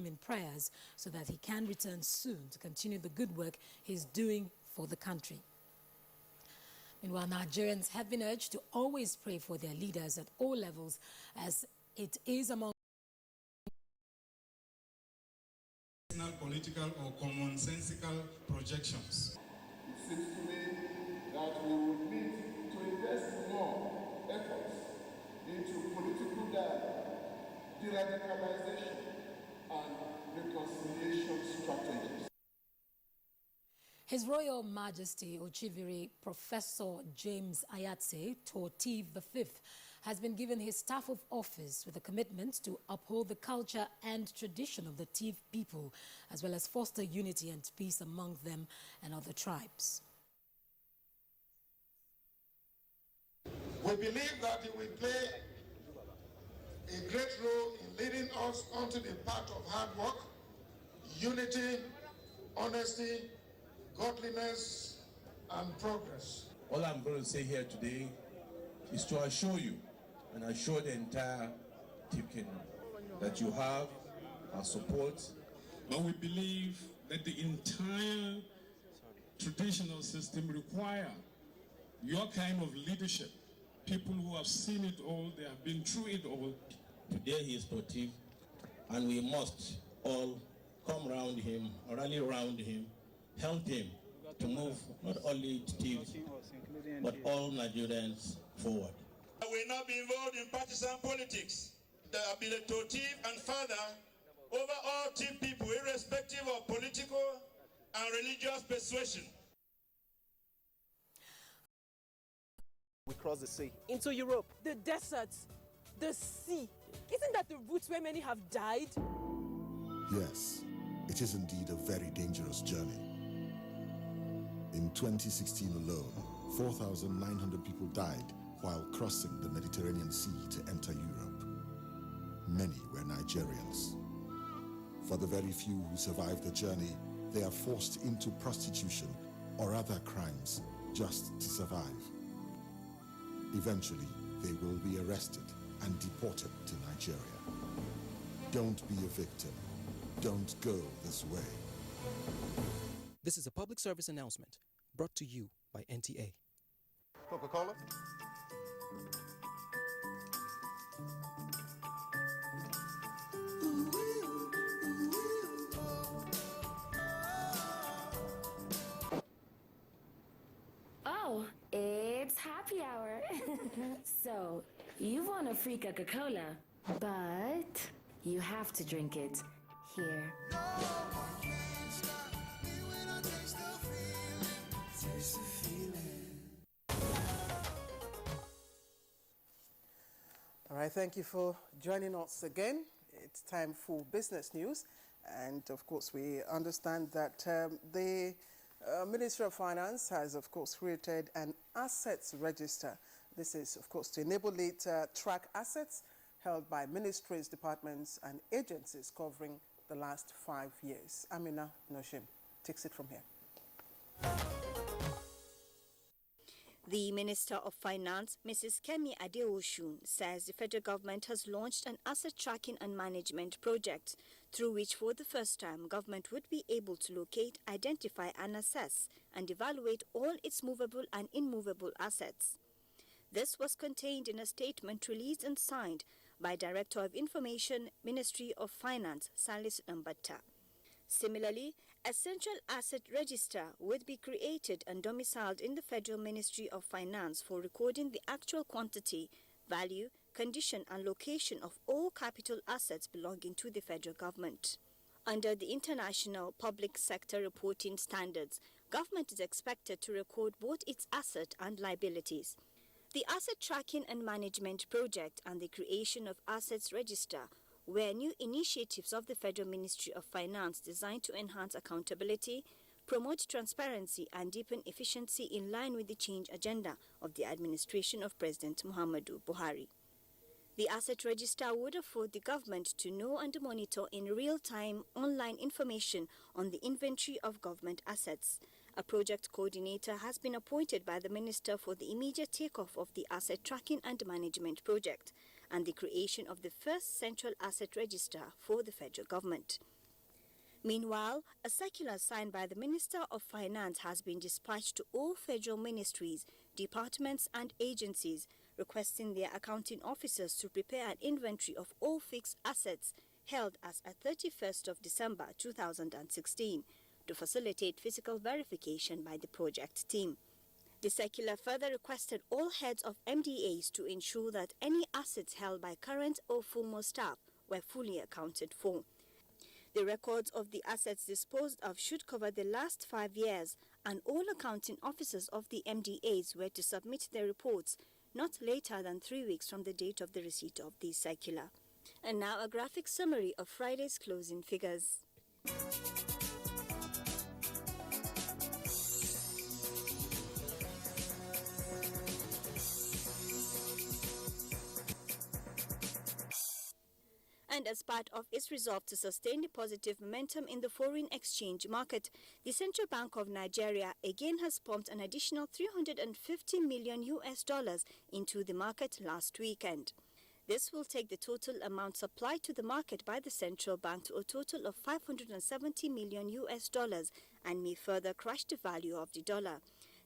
him in prayers so that he can return soon to continue the good work he's doing for the country. Meanwhile, Nigerians have been urged to always pray for their leaders at all levels, as it is among political or commonsensical projections. It seems to me that we would need to invest more efforts into political dialogue, de-radicalization, and reconciliation strategies. His Royal Majesty Ochiviri Professor James Ayatse Tortiv V has been given his staff of office with a commitment to uphold the culture and tradition of the Tiv people, as well as foster unity and peace among them and other tribes. We believe that he will play a great role in leading us onto the path of hard work, unity, honesty, godliness, and progress. All I'm going to say here today is to assure you and assure the entire Tiv Kingdom that you have our support. But we believe that the entire traditional system requires your kind of leadership. People who have seen it all, they have been through it all. Today he is Tortiv, and we must all come around him, rally around him, help him to move not only Tiv, but all Nigerians forward. I will not be involved in partisan politics. There will be the Tortiv and father over all Tiv people, irrespective of political and religious persuasion. We cross the sea into Europe. The deserts, the sea. Isn't that the route where many have died? Yes, it is indeed a very dangerous journey. In 2016 alone, 4,900 people died while crossing the Mediterranean Sea to enter Europe. Many were Nigerians. For the very few who survived the journey, they are forced into prostitution or other crimes just to survive. Eventually, they will be arrested and deported to Nigeria. Don't be a victim. Don't go this way. This is a public service announcement brought to you by NTA. Coca-Cola? Oh, it's happy hour. So, you want a free Coca-Cola, but you have to drink it here. All right, thank you for joining us again. It's time for business news. And of course, we understand that the Ministry of Finance has, of course, created an assets register. This is, of course, to enable it to track assets held by ministries, departments, and agencies covering the last 5 years. Amina Noshim takes it from here. The Minister of Finance, Mrs. Kemi Adeosun, says the federal government has launched an asset tracking and management project through which for the first time government would be able to locate, identify and assess and evaluate all its movable and immovable assets. This was contained in a statement released and signed by Director of Information, Ministry of Finance, Salis Nambata. Similarly, a central asset register would be created and domiciled in the Federal Ministry of Finance for recording the actual quantity, value, condition and location of all capital assets belonging to the federal government. Under the international public sector reporting standards, government is expected to record both its asset and liabilities. The Asset Tracking and Management Project and the creation of Assets Register were new initiatives of the Federal Ministry of Finance designed to enhance accountability, promote transparency and deepen efficiency in line with the change agenda of the administration of President Muhammadu Buhari. The Asset Register would afford the government to know and monitor in real-time online information on the inventory of government assets. A project coordinator has been appointed by the Minister for the immediate takeoff of the Asset Tracking and Management Project. and the creation of the first central asset register for the federal government. Meanwhile, a circular signed by the Minister of Finance has been dispatched to all federal ministries, departments and agencies, requesting their accounting officers to prepare an inventory of all fixed assets held as at 31st of December 2016 to facilitate physical verification by the project team. The circular further requested all heads of MDAs to ensure that any assets held by current or former staff were fully accounted for. The records of the assets disposed of should cover the last 5 years, and all accounting officers of the MDAs were to submit their reports not later than 3 weeks from the date of the receipt of the circular. And now a graphic summary of Friday's closing figures. And as part of its resolve to sustain the positive momentum in the foreign exchange market, the Central Bank of Nigeria again has pumped an additional $350 million into the market last weekend. This will take the total amount supplied to the market by the central bank to a total of $570 million and may further crush the value of the dollar.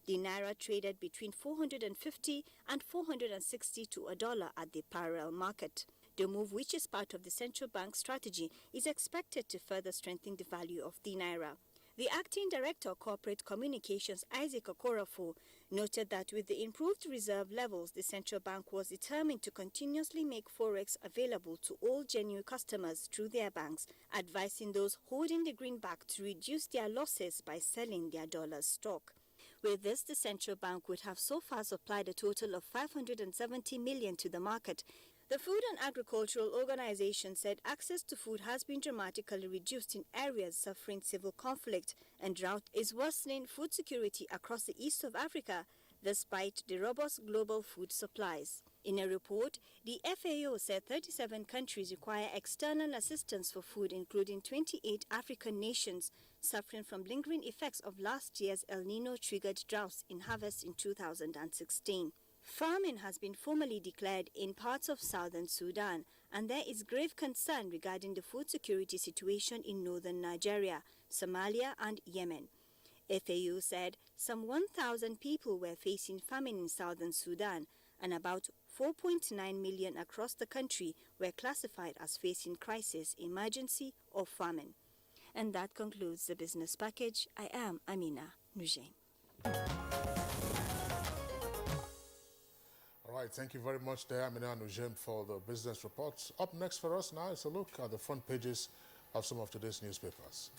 The naira traded between 450 and 460 to a dollar at the parallel market. The move, which is part of the central bank strategy, is expected to further strengthen the value of the naira. The acting director of corporate communications, Isaac Okorafo, noted that with the improved reserve levels, the central bank was determined to continuously make forex available to all genuine customers through their banks, advising those holding the greenback to reduce their losses by selling their dollar stock. With this, the central bank would have so far supplied a total of $570 million to the market. The Food and Agricultural Organization said access to food has been dramatically reduced in areas suffering civil conflict, and drought is worsening food security across the east of Africa, despite the robust global food supplies. In a report, the FAO said 37 countries require external assistance for food, including 28 African nations suffering from lingering effects of last year's El Nino-triggered droughts in harvest in 2016. Famine has been formally declared in parts of southern Sudan, and there is grave concern regarding the food security situation in northern Nigeria, Somalia and Yemen. FAO said some 1,000 people were facing famine in southern Sudan, and about 4.9 million across the country were classified as facing crisis, emergency or famine. And that concludes the business package. I am Amina Nujaim. All right, thank you very much there, Amina Nujaim, for the business reports. Up next for us now is a look at the front pages of some of today's newspapers.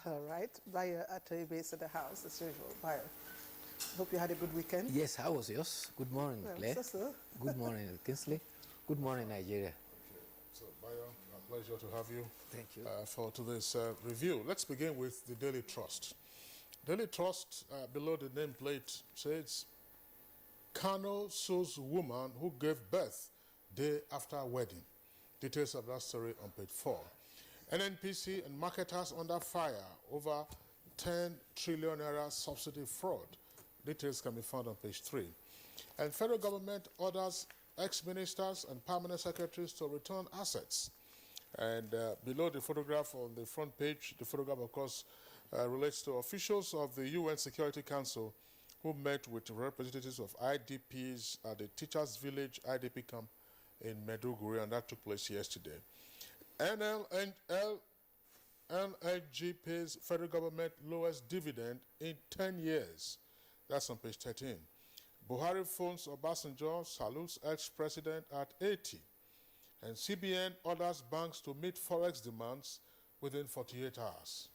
All right, Bayo Atoy based at the house as usual. Bayo, hope you had a good weekend. Yes, how was yours? Good morning, Claire. So. Good morning, Kinsley. Good morning, Nigeria. Okay. So, Bayo, a pleasure to have you. Thank you. For today's review. Let's begin with the Daily Trust. Daily Trust, below the nameplate, says, Kano sues woman who gave birth day after wedding. Details of that story on page 4. NNPC and marketers under fire over 10 trillion naira subsidy fraud. Details can be found on page 3. And federal government orders ex-ministers and permanent secretaries to return assets. And below the photograph on the front page, the photograph, of course, relates to officials of the UN Security Council who met with representatives of IDPs at the Teachers Village IDP camp in Maiduguri, and that took place yesterday. NLG pays federal government lowest dividend in 10 years. That's on page 13. Buhari phones Obasanjo, salutes ex-president at 80. And CBN orders banks to meet forex demands within 48 hours.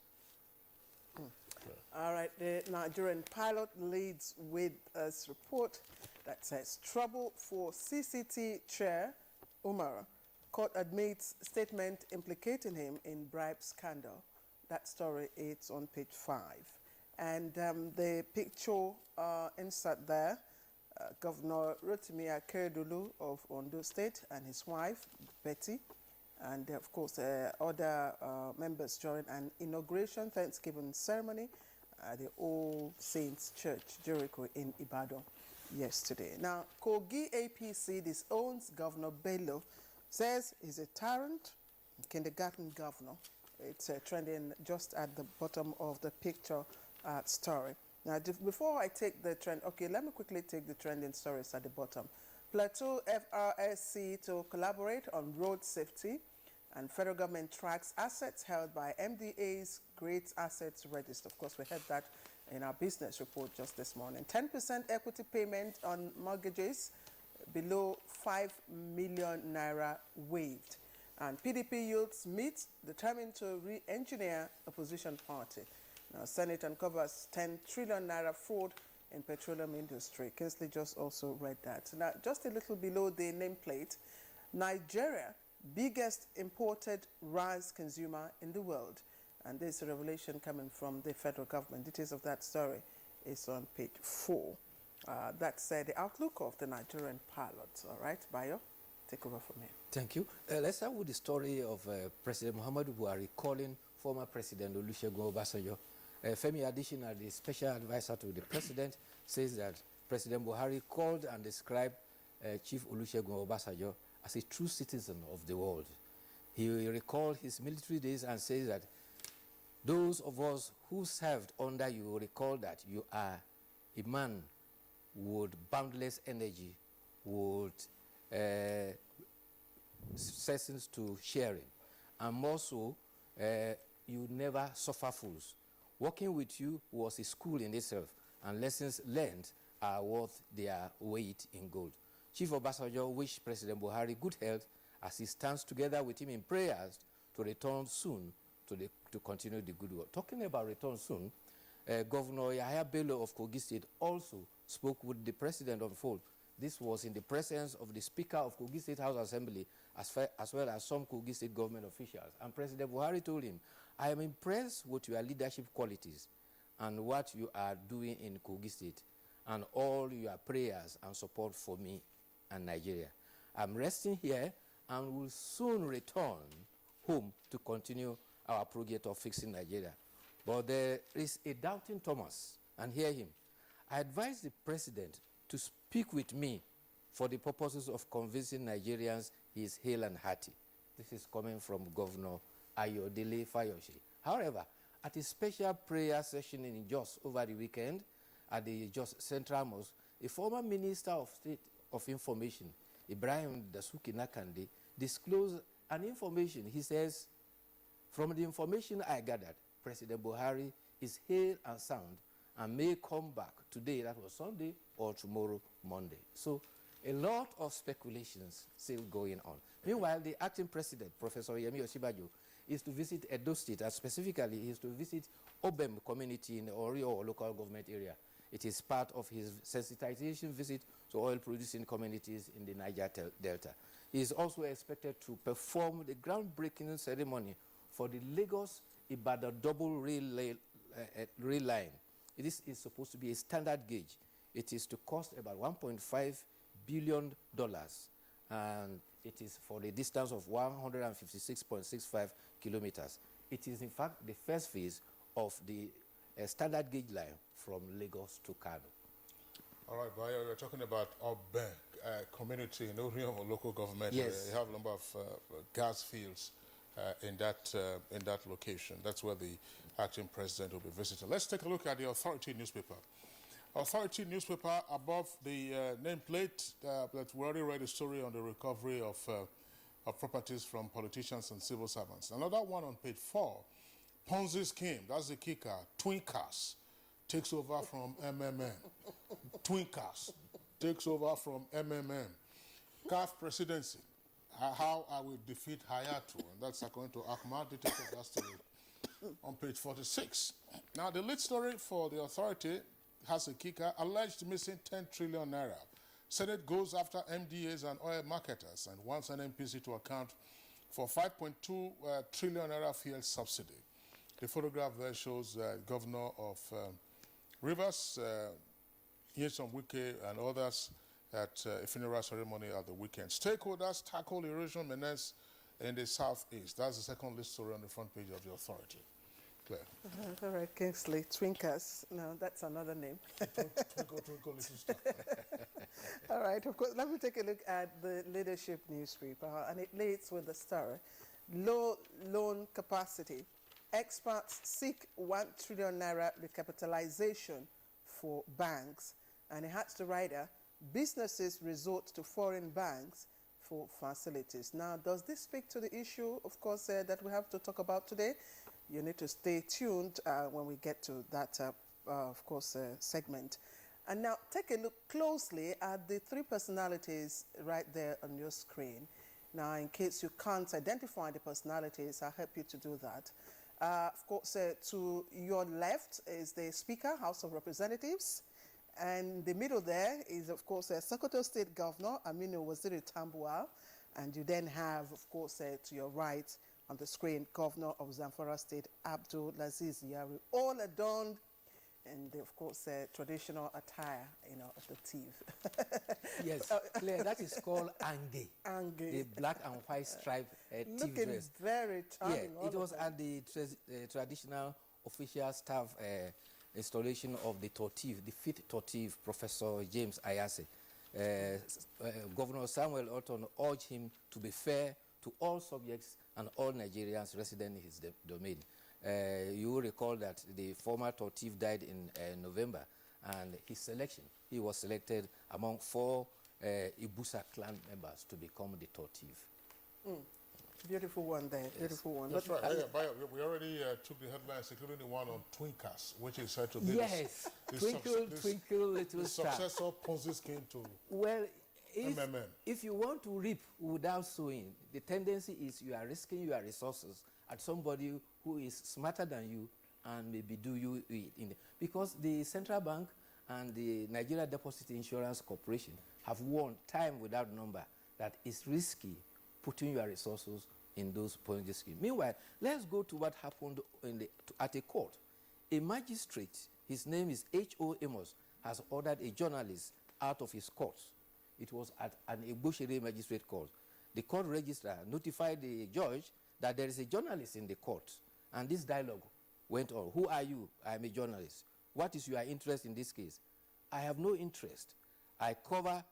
All right, the Nigerian pilot leads with a report that says trouble for CCT chair Umar. Court admits statement implicating him in bribe scandal. That story is on page 5. And the picture insert there, Governor Rotimi Akeredolu of Ondo State and his wife, Betty, and of course other members during an inauguration Thanksgiving ceremony at the All Saints Church, Jericho in Ibadan yesterday. Now, Kogi APC disowns Governor Bello, says he's a tyrant, kindergarten governor. It's trending just at the bottom of the picture story. Now, before I take the trend, okay, let me quickly take the trending stories at the bottom. Plateau FRSC to collaborate on road safety, and federal government tracks assets held by MDA's Great Assets Register. Of course, we heard that in our business report just this morning. 10% equity payment on mortgages below 5 million naira waived. And PDP youths meet determined to re-engineer opposition party. Now, Senate uncovers 10 trillion naira fraud in petroleum industry. Kinsley just also read that. Now, just a little below the nameplate, Nigeria, biggest imported rice consumer in the world. And this revelation coming from the federal government. Details of that story is on page 4. That's the outlook of the Nigerian pilots. All right, Bayo, take over from here. Thank you. Let's start with the story of President Muhammadu Buhari calling former President Olusegun Obasanjo. Femi Adesina, the special advisor to the president, says that President Buhari called and described Chief Olusegun Obasanjo as a true citizen of the world. He recalled his military days and says that those of us who served under you will recall that you are a man with boundless energy, with cessings to sharing, and more so, you never suffer fools. Working with you was a school in itself, and lessons learned are worth their weight in gold. Chief Obasanjo wished President Buhari good health as he stands together with him in prayers to return soon to continue the good work. Talking about return soon, Governor Yahaya Bello of Kogi State also spoke with the president on phone. This was in the presence of the Speaker of Kogi State House Assembly as well as some Kogi State government officials. And President Buhari told him, I am impressed with your leadership qualities and what you are doing in Kogi State and all your prayers and support for me and Nigeria. I'm resting here and will soon return home to continue our project of fixing Nigeria. But there is a doubting Thomas, and hear him. I advise the president to speak with me for the purposes of convincing Nigerians he is hale and hearty. This is coming from Governor Ayodele Fayose. However, at a special prayer session in Jos over the weekend at the Jos Central Mosque, a former Minister of State of Information, Ibrahim Dasuki Nakande, disclosed an information. He says, from the information I gathered, President Buhari is hale and sound and may come back today, that was Sunday, or tomorrow, Monday. So a lot of speculations still going on. Meanwhile, the acting president, Professor Yemi Osinbajo, is to visit Edo State, and specifically he is to visit Obem community in the Orio local government area. It is part of his sensitization visit to oil-producing communities in the Niger Delta. He is also expected to perform the groundbreaking ceremony for the Lagos-Ibadan double rail line. This is supposed to be a standard gauge. It is to cost about $1.5 billion, and it is for the distance of 156.65 kilometers. It is, in fact, the first phase of the standard gauge line from Lagos to Kano. All right, Bayo, you're talking about Obeng community in Orion local government. Yes. You have a number of gas fields in that location. That's where the acting president will be visiting. Let's take a look at the Authority newspaper. Authority newspaper, above the nameplate, that we already read a story on the recovery of properties from politicians and civil servants. Another one on page 4, Ponzi scheme, that's the kicker. Twinkers takes over from MMM. Twinkers takes over from MMM. CAF presidency, how I will defeat Hayatu, and that's according to Ahmad. Details of that story on page 46. Now, the lead story for the Authority has a kicker, alleged missing 10 trillion naira. Senate goes after MDAs and oil marketers and wants an NPC to account for 5.2 trillion naira fuel subsidy. The photograph there shows Governor of Rivers, Nyesom Wike, and others at a funeral ceremony at the weekend. Stakeholders tackle erosion menace in the southeast. That's the second list story on the front page of the Authority. Claire. All right, Kingsley, Twinkers. No, that's another name. Twinkle, little star. All right, of course, let me take a look at the leadership newspaper, and it leads with the story. Low loan capacity. Experts seek 1 trillion naira recapitalization for banks. And it has the writer, businesses resort to foreign banks for facilities. Now, does this speak to the issue, of course, that we have to talk about today? You need to stay tuned when we get to that, of course, segment. And now, take a look closely at the 3 personalities right there on your screen. Now, in case you can't identify the personalities, I'll help you to do that. Of course, to your left is the Speaker, House of Representatives. And the middle there is, of course, Sokoto State Governor Aminu Waziri Tambuwal. And you then have, of course, to your right on the screen, Governor of Zamfara State, Abdul Laziz Yari, all adorned in the, of course, traditional attire, you know, of the thief. Yes, Claire, that is called Ange. Ange. The black and white striped thief Looking dress. very charming. Yeah, it was at the traditional official staff installation of the Tortif, the 5th Tortif, Professor James Ayase. Governor Samuel Orton urged him to be fair to all subjects and all Nigerians resident in his domain. You will recall that the former Tortif died in November, and his selection, he was selected among 4 Ibusa clan members to become the Tortif. Beautiful one there, beautiful one. That's right. We already took the headlines, including the one on Twinkers, which is said to be yes, twinkle, twinkle, little star. The successor Ponzi scheme to if you want to reap without sowing, the tendency is you are risking your resources at somebody who is smarter than you and maybe do you in because the central bank and the Nigeria Deposit Insurance Corporation have warned time without number that it's risky putting your resources in those Ponzi schemes. Meanwhile, let's go to what happened at a court. A magistrate, his name is H.O. Amos, has ordered a journalist out of his court. It was at an Abuja magistrate court. The court registrar notified the judge that there is a journalist in the court, and this dialogue went on. Who are you? I am a journalist. What is your interest in this case? I have no interest. I cover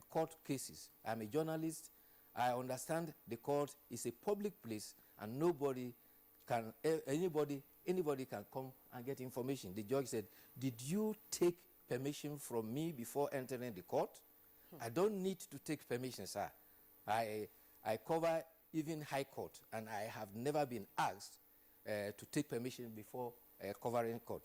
court cases. I'm a journalist. I understand the court is a public place and nobody can, anybody can come and get information. The judge said, did you take permission from me before entering the court? I don't need to take permission, sir. I cover even high court, and I have never been asked to take permission before covering court.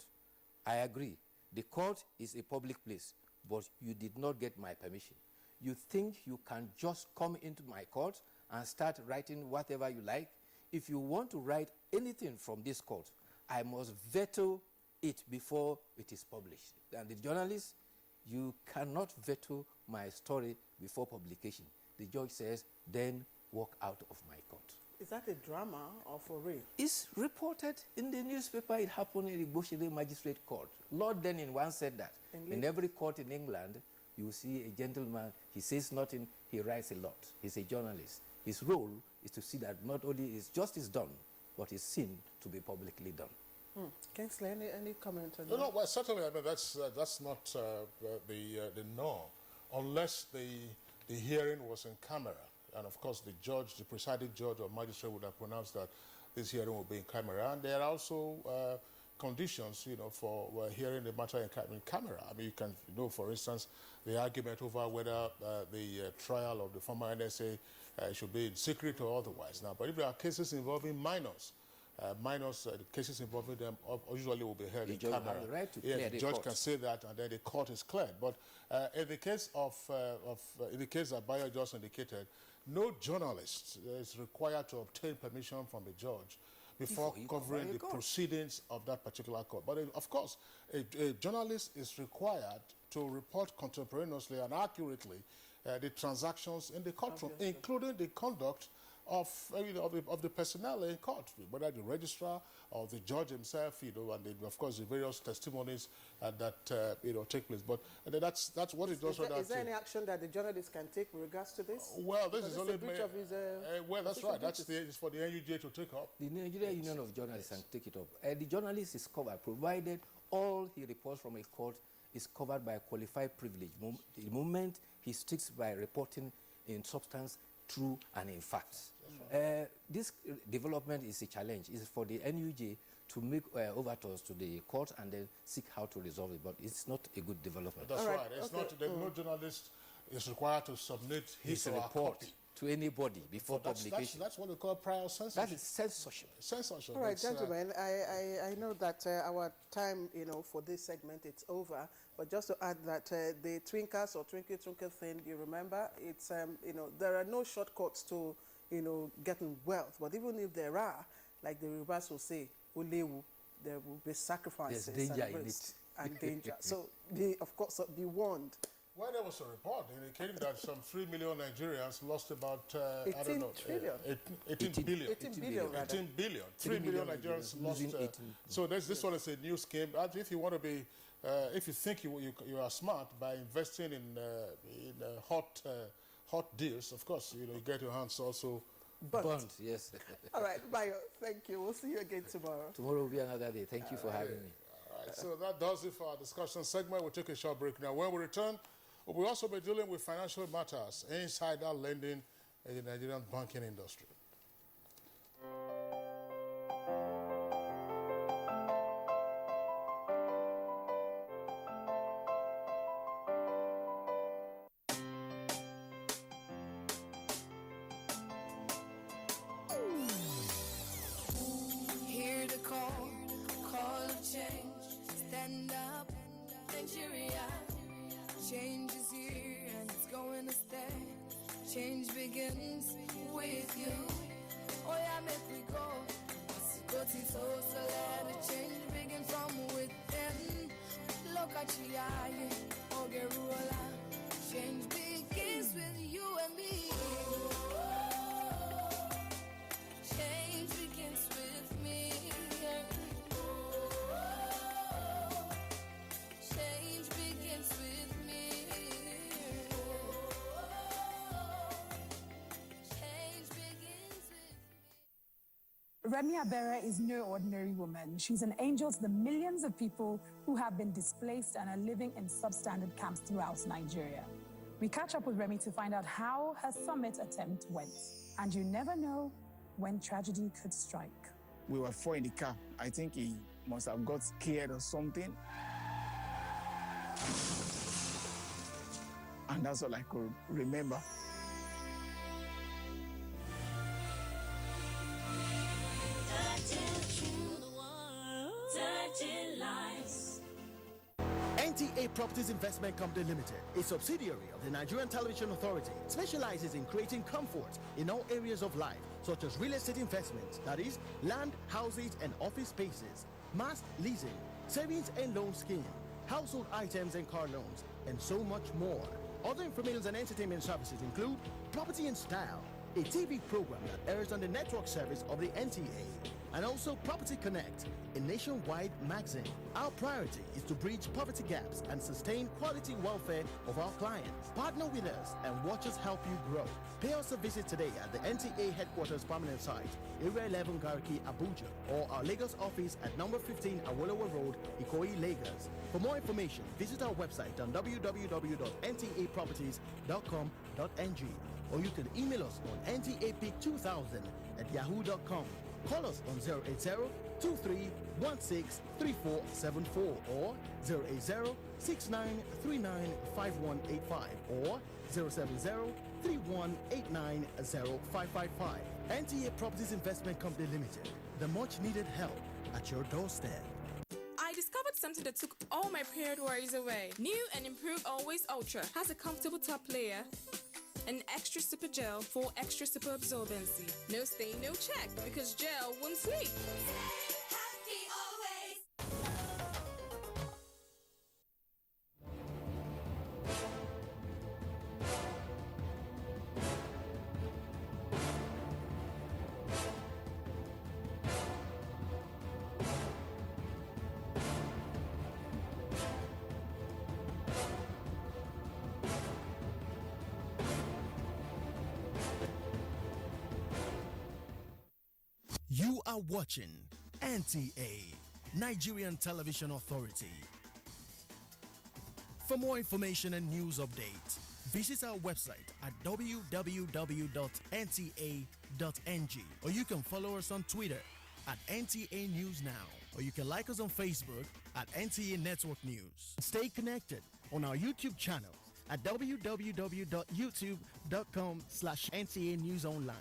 I agree. The court is a public place, but you did not get my permission. You think you can just come into my court and start writing whatever you like? If you want to write anything from this court, I must veto it before it is published. And the journalist, you cannot veto my story before publication. The judge says, then walk out of my court. Is that a drama or for real? It's reported in the newspaper. It happened in the Abuja Magistrate Court. Lord Denning once said that. In every court in England, you see a gentleman, he says nothing, he writes a lot. He's a journalist. His role is to see that not only is justice done, but is seen to be publicly done. Kingsley, any comment on that? No, well, certainly, I mean, that's not the norm, unless the hearing was in camera. And of course, the judge, the presiding judge or magistrate would have pronounced that this hearing will be in camera. And there are also conditions, you know, for hearing the matter in camera. I mean, you can, you know, for instance, the argument over whether the trial of the former NSA should be in secret or otherwise. Now, but if there are cases involving minors, cases involving them usually will be heard in camera. The right to the judge can say that, and then the court is cleared. But in the case in the case that Bayo just indicated, no journalist is required to obtain permission from the judge before covering the proceedings of that particular court. But of course, a journalist is required to report contemporaneously and accurately the transactions in the courtroom, including the conduct of the personnel in court, whether the registrar or the judge himself, and then, of course the various testimonies that take place. But that's what it does. Is there any action that the journalist can take with regards to this? Well, this is only a breach of his. Well, that's right. It's for the NUJ to take up. The Nigerian Union of Journalists can take it up. The journalist is covered, provided all he reports from a court is covered by a qualified privilege. The moment he sticks by reporting in substance, true, and in facts. This development is a challenge. It's for the NUJ to make overtures to the court and then seek how to resolve it. But it's not a good development. That's right. It's not. No journalist is required to submit his report to anybody before publication. That's what we call prior censorship. That is censorship. Censorship. All right, gentlemen. I know that our time, for this segment, it's over. But just to add that the twinkers or twinkle twinkle thing, you remember, it's there are no shortcuts to getting wealth. But even if there are, like the Yorubas will say, "Ulewu," there will be sacrifices. There's danger in it. And danger. So of course, be warned. Well, there was a report indicating that some 3 million Nigerians lost about, 18 trillion. 18 billion. 18 billion, rather. 18 billion. 3 million Nigerians lost. So this one is a new scheme. If you want to be, if you think you are smart by investing in hot deals, of course, you get your hands also burnt. Yes. All right, Bayo, thank you. We'll see you again tomorrow. Tomorrow will be another day. Thank you for having me. All right, so that does it for our discussion segment. We'll take a short break now. When we return, we'll also be dealing with financial matters, insider lending in the Nigerian banking industry. Hear the call of change. Stand up, Nigeria. Change is here and it's going to stay. Change begins with you. Oh yeah, make we go. Go to so let the change begin from within. Look at you, oh Gerula. Change begins with you and me. Change begins with me. Change begins with me. Change begins with me. Remi Abere is no ordinary woman. She's an angel to the millions of people who have been displaced and are living in substandard camps throughout Nigeria. We catch up with Remi to find out how her summit attempt went. And you never know when tragedy could strike. We were four in the car. I think he must have got scared or something. And that's all I could remember. NTA Properties Investment Company Limited, a subsidiary of the Nigerian Television Authority, specializes in creating comfort in all areas of life, such as real estate investments, that is, land, houses, and office spaces, mass leasing, savings and loan scheme, household items and car loans, and so much more. Other information and entertainment services include Property in Style, a TV program that airs on the network service of the NTA, and also Property Connect, a nationwide magazine. Our priority is to bridge poverty gaps and sustain quality welfare of our clients. Partner with us and watch us help you grow. Pay us a visit today at the NTA headquarters permanent site, Area 11 Garki, Abuja, or our Lagos office at number 15 Awolowo Road, Ikoyi, Lagos. For more information, visit our website on www.ntaproperties.com.ng, or you can email us on ntapeak2000@yahoo.com. Call us on 080-2316-3474 or 080-6939-5185 or 070-3189-0555. NTA Properties Investment Company Limited. The much needed help at your doorstep. I discovered something that took all my period worries away. New and improved Always Ultra has a comfortable top layer, an extra super gel for extra super absorbency. No stain, no check, because gel won't sleep. Happy always. are watching NTA, Nigerian Television Authority. For more information and news updates, visit our website at www.nta.ng, or you can follow us on Twitter at NTA News Now, or you can like us on Facebook at NTA Network News. Stay connected on our YouTube channel at www.youtube.com/NTA News Online.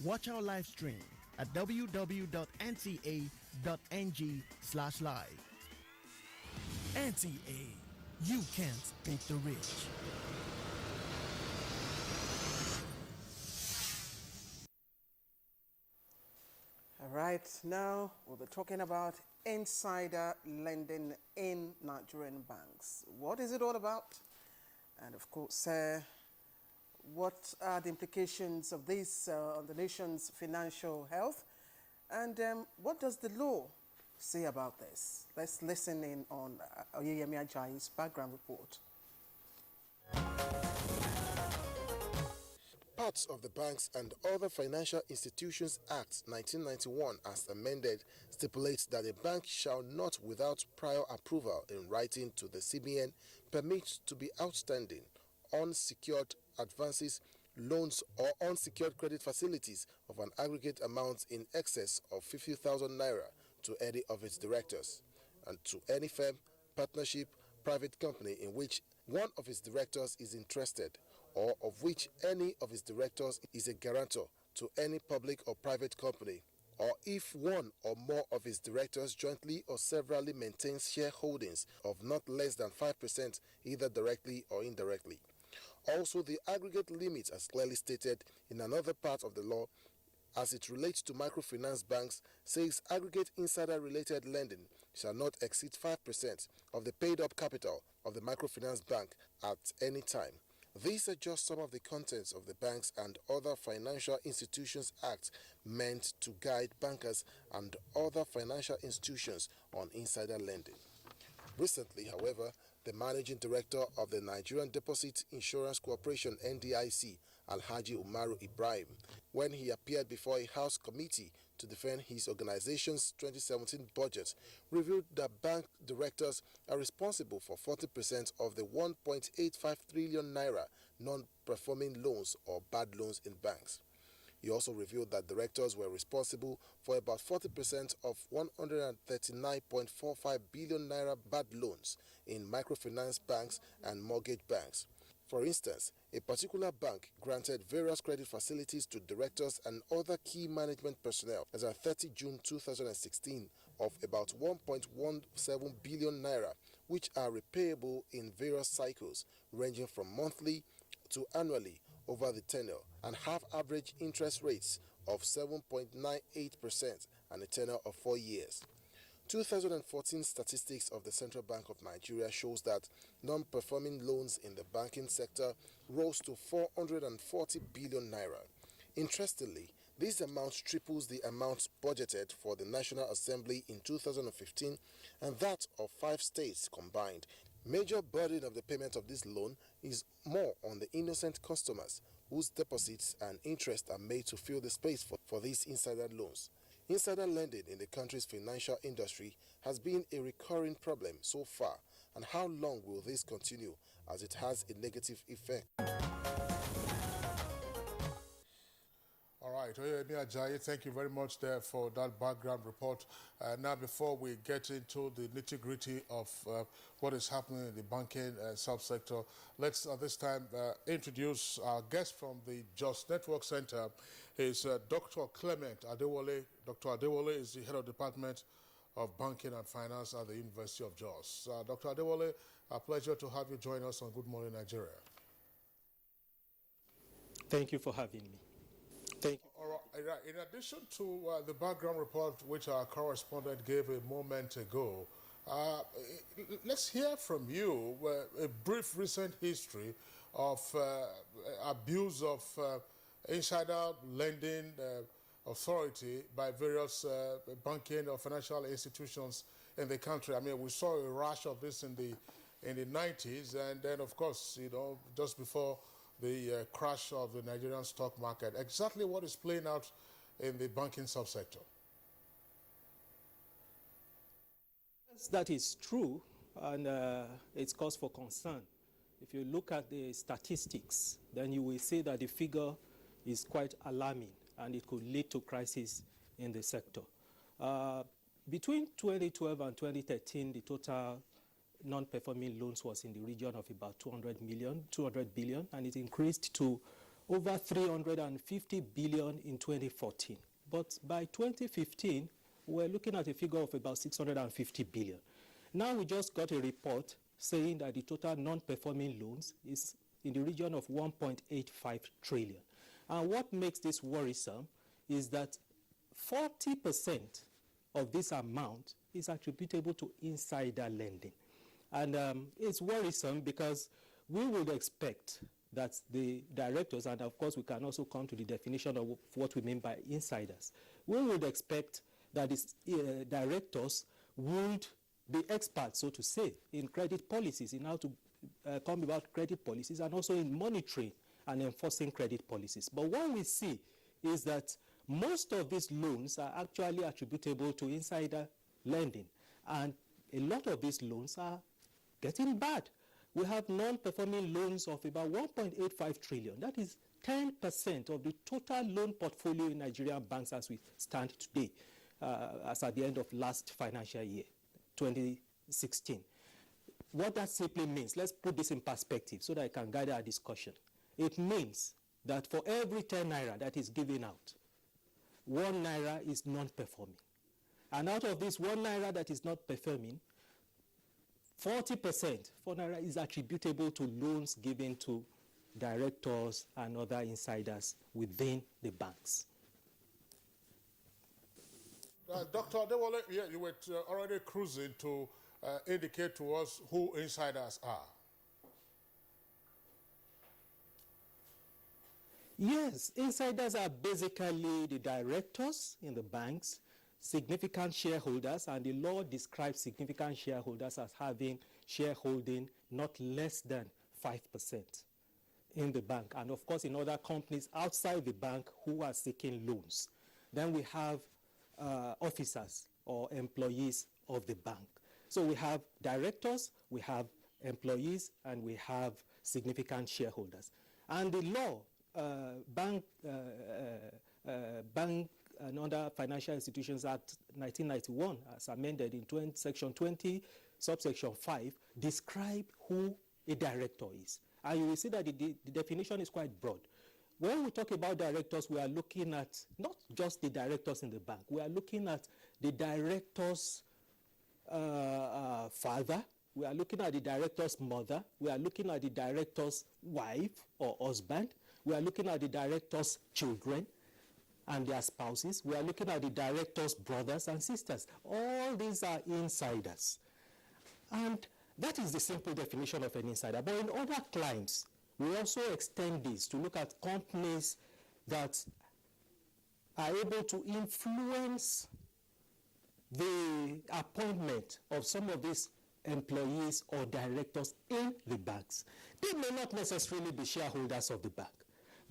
Watch our live stream at www.nta.ng/live. NTA, you can't beat the rich. All right, now we'll be talking about insider lending in Nigerian banks. What is it all about? And of course, what are the implications of this on the nation's financial health? And what does the law say about this? Let's listen in on Oyeyemi Ajayi's background report. Parts of the Banks and Other Financial Institutions Act 1991, as amended, stipulates that a bank shall not, without prior approval in writing to the CBN, permit to be outstanding unsecured advances, loans, or unsecured credit facilities of an aggregate amount in excess of 50,000 naira to any of its directors, and to any firm, partnership, private company in which one of its directors is interested, or of which any of its directors is a guarantor to any public or private company, or if one or more of its directors jointly or severally maintains shareholdings of not less than 5% either directly or indirectly. Also, the aggregate limit, as clearly stated in another part of the law, as it relates to microfinance banks, says aggregate insider-related lending shall not exceed 5% of the paid-up capital of the microfinance bank at any time. These are just some of the contents of the Banks and Other Financial Institutions Act, meant to guide bankers and other financial institutions on insider lending. Recently, however, the Managing Director of the Nigerian Deposit Insurance Corporation (NDIC), Alhaji Umaru Ibrahim, when he appeared before a House committee to defend his organization's 2017 budget, revealed that bank directors are responsible for 40% of the 1.85 trillion naira non-performing loans or bad loans in banks. He also revealed that directors were responsible for about 40% of 139.45 billion naira bad loans in microfinance banks and mortgage banks. For instance, a particular bank granted various credit facilities to directors and other key management personnel as at 30 June 2016 of about 1.17 billion naira, which are repayable in various cycles ranging from monthly to annually over the tenure, and have average interest rates of 7.98% and a tenure of 4 years. 2014 statistics of the Central Bank of Nigeria shows that non-performing loans in the banking sector rose to 440 billion naira. Interestingly, this amount triples the amount budgeted for the National Assembly in 2015 and that of 5 states combined. Major burden of the payment of this loan is more on the innocent customers whose deposits and interest are made to fill the space for these insider loans. Insider lending in the country's financial industry has been a recurring problem so far, and how long will this continue, as it has a negative effect? All right, Oyeyemi Ajayi, thank you very much there for that background report. Now, before we get into the nitty-gritty of what is happening in the banking subsector, let's at this time introduce our guest from the Just Network Center. Is Dr. Clement Adewole. Dr. Adewole is the head of Department of Banking and Finance at the University of Jos. Dr. Adewole, a pleasure to have you join us on Good Morning Nigeria. Thank you for having me. Thank you. All right. In addition to the background report, which our correspondent gave a moment ago, let's hear from you a brief recent history of abuse of insider lending authority by various banking or financial institutions in the country. I mean, we saw a rush of this in the 90s, and then, of course, you know, just before the crash of the Nigerian stock market. Exactly what is playing out in the banking subsector? That is true, and it's cause for concern. If you look at the statistics, then you will see that the figure is quite alarming, and it could lead to crisis in the sector. Between 2012 and 2013, the total non-performing loans was in the region of about 200 billion, and it increased to over 350 billion in 2014. But by 2015, we're looking at a figure of about 650 billion. Now we just got a report saying that the total non-performing loans is in the region of 1.85 trillion. And what makes this worrisome is that 40% of this amount is attributable to insider lending. And it's worrisome because we would expect that the directors, and of course we can also come to the definition of what we mean by insiders, we would expect that the directors would be experts, so to say, in credit policies, in how to come about credit policies, and also in monitoring and enforcing credit policies. But what we see is that most of these loans are actually attributable to insider lending, and a lot of these loans are getting bad. We have non-performing loans of about 1.85 trillion. That is 10% of the total loan portfolio in Nigerian banks as we stand today, as at the end of last financial year, 2016. What that simply means, let's put this in perspective so that I can guide our discussion. It means that for every 10 naira that is given out, 1 naira is non-performing. And out of this 1 naira that is not performing, 40%, 4 naira, is attributable to loans given to directors and other insiders within the banks. Dr. Adewale, yeah, you were already cruising to indicate to us who insiders are. Yes, insiders are basically the directors in the banks, significant shareholders, and the law describes significant shareholders as having shareholding not less than 5% in the bank, and of course in other companies outside the bank who are seeking loans. Then we have officers or employees of the bank. So we have directors, we have employees, and we have significant shareholders. And the law, Bank and Other Financial Institutions Act 1991, as amended in Section 20, subsection 5, describe who a director is. And you will see that the definition is quite broad. When we talk about directors, we are looking at not just the directors in the bank. We are looking at the director's father. We are looking at the director's mother. We are looking at the director's wife or husband. We are looking at the director's children and their spouses. We are looking at the director's brothers and sisters. All these are insiders. And that is the simple definition of an insider. But in other climes, we also extend this to look at companies that are able to influence the appointment of some of these employees or directors in the banks. They may not necessarily be shareholders of the bank,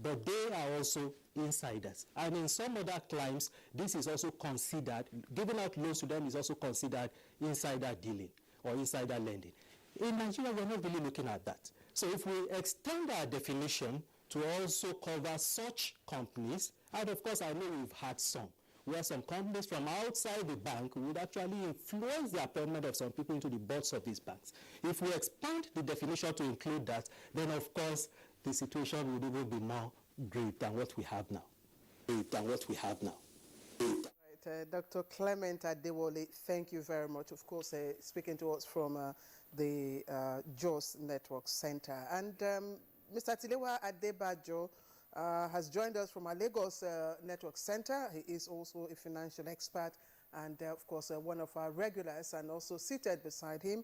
but they are also insiders. And in some other climes, this is also considered, giving out loans to them is also considered insider dealing or insider lending. In Nigeria, we're not really looking at that. So if we extend our definition to also cover such companies, and of course I know we've had some, where some companies from outside the bank would actually influence the appointment of some people into the boards of these banks. If we expand the definition to include that, then of course the situation would even be more grave than what we have now. Dr. Clement Adewale, thank you very much. Of course, speaking to us from the JOS Network Center. And Mr. Tilewa Adebajo has joined us from our Lagos Network Center. He is also a financial expert and, of course, one of our regulars. And also seated beside him,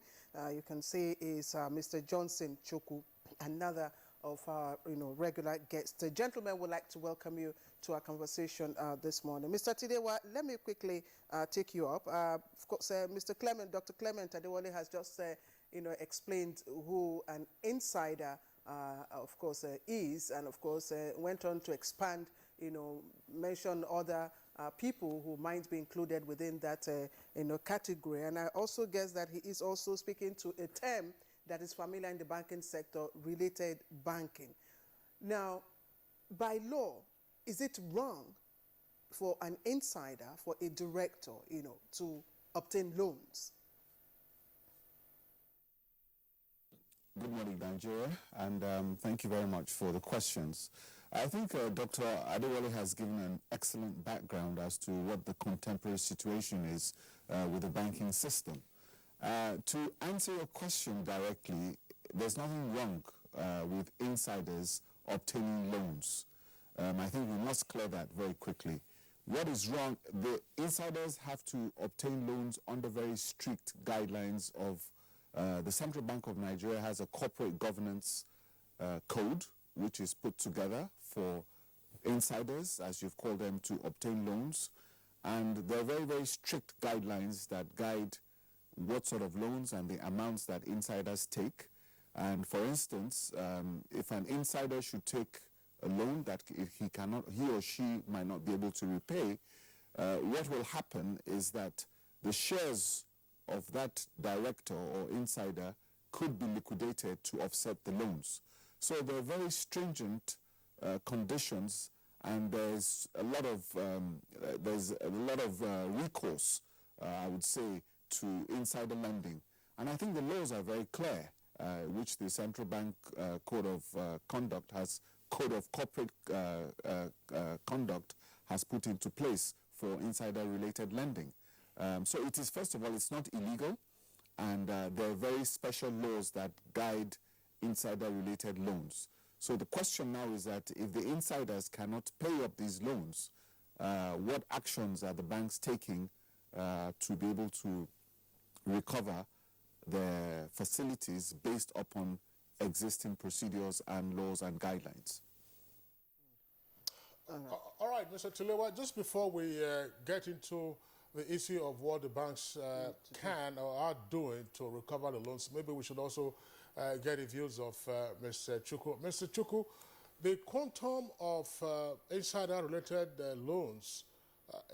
you can see, is Mr. Johnson Choku, another of our regular guests. Gentlemen, would like to welcome you to our conversation this morning. Mr. Tilewa, let me quickly take you up. Of course, Mr. Clement, Dr. Clement Adewale has just explained who an insider of course is, and of course went on to expand, mention other people who might be included within that category. And I also guess that he is also speaking to a term that is familiar in the banking sector, related banking. Now, by law, is it wrong for an insider, for a director, to obtain loans? Good morning, Nigeria, and thank you very much for the questions. I think Dr. Adewale has given an excellent background as to what the contemporary situation is with the banking system. To answer your question directly, there's nothing wrong with insiders obtaining loans. I think we must clear that very quickly. What is wrong, the insiders have to obtain loans under very strict guidelines of the Central Bank of Nigeria has a corporate governance code which is put together for insiders, as you've called them, to obtain loans. And there are very, very strict guidelines that guide what sort of loans and the amounts that insiders take. And for instance, if an insider should take a loan that he or she might not be able to repay, what will happen is that the shares of that director or insider could be liquidated to offset the loans. So there are very stringent conditions, and there's a lot of recourse, I would say, to insider lending. And I think the laws are very clear, which the Central Bank Code of Corporate Conduct has put into place for insider-related lending. So it is, first of all, it's not illegal, and there are very special laws that guide insider-related loans. So the question now is that if the insiders cannot pay up these loans, what actions are the banks taking to be able to recover their facilities based upon existing procedures and laws and guidelines? All right, Mr. Tilewa, just before we get into the issue of what the banks can or are doing to recover the loans, maybe we should also get the views of Mr. Chukwu. Mr. Chukwu, the quantum of insider-related loans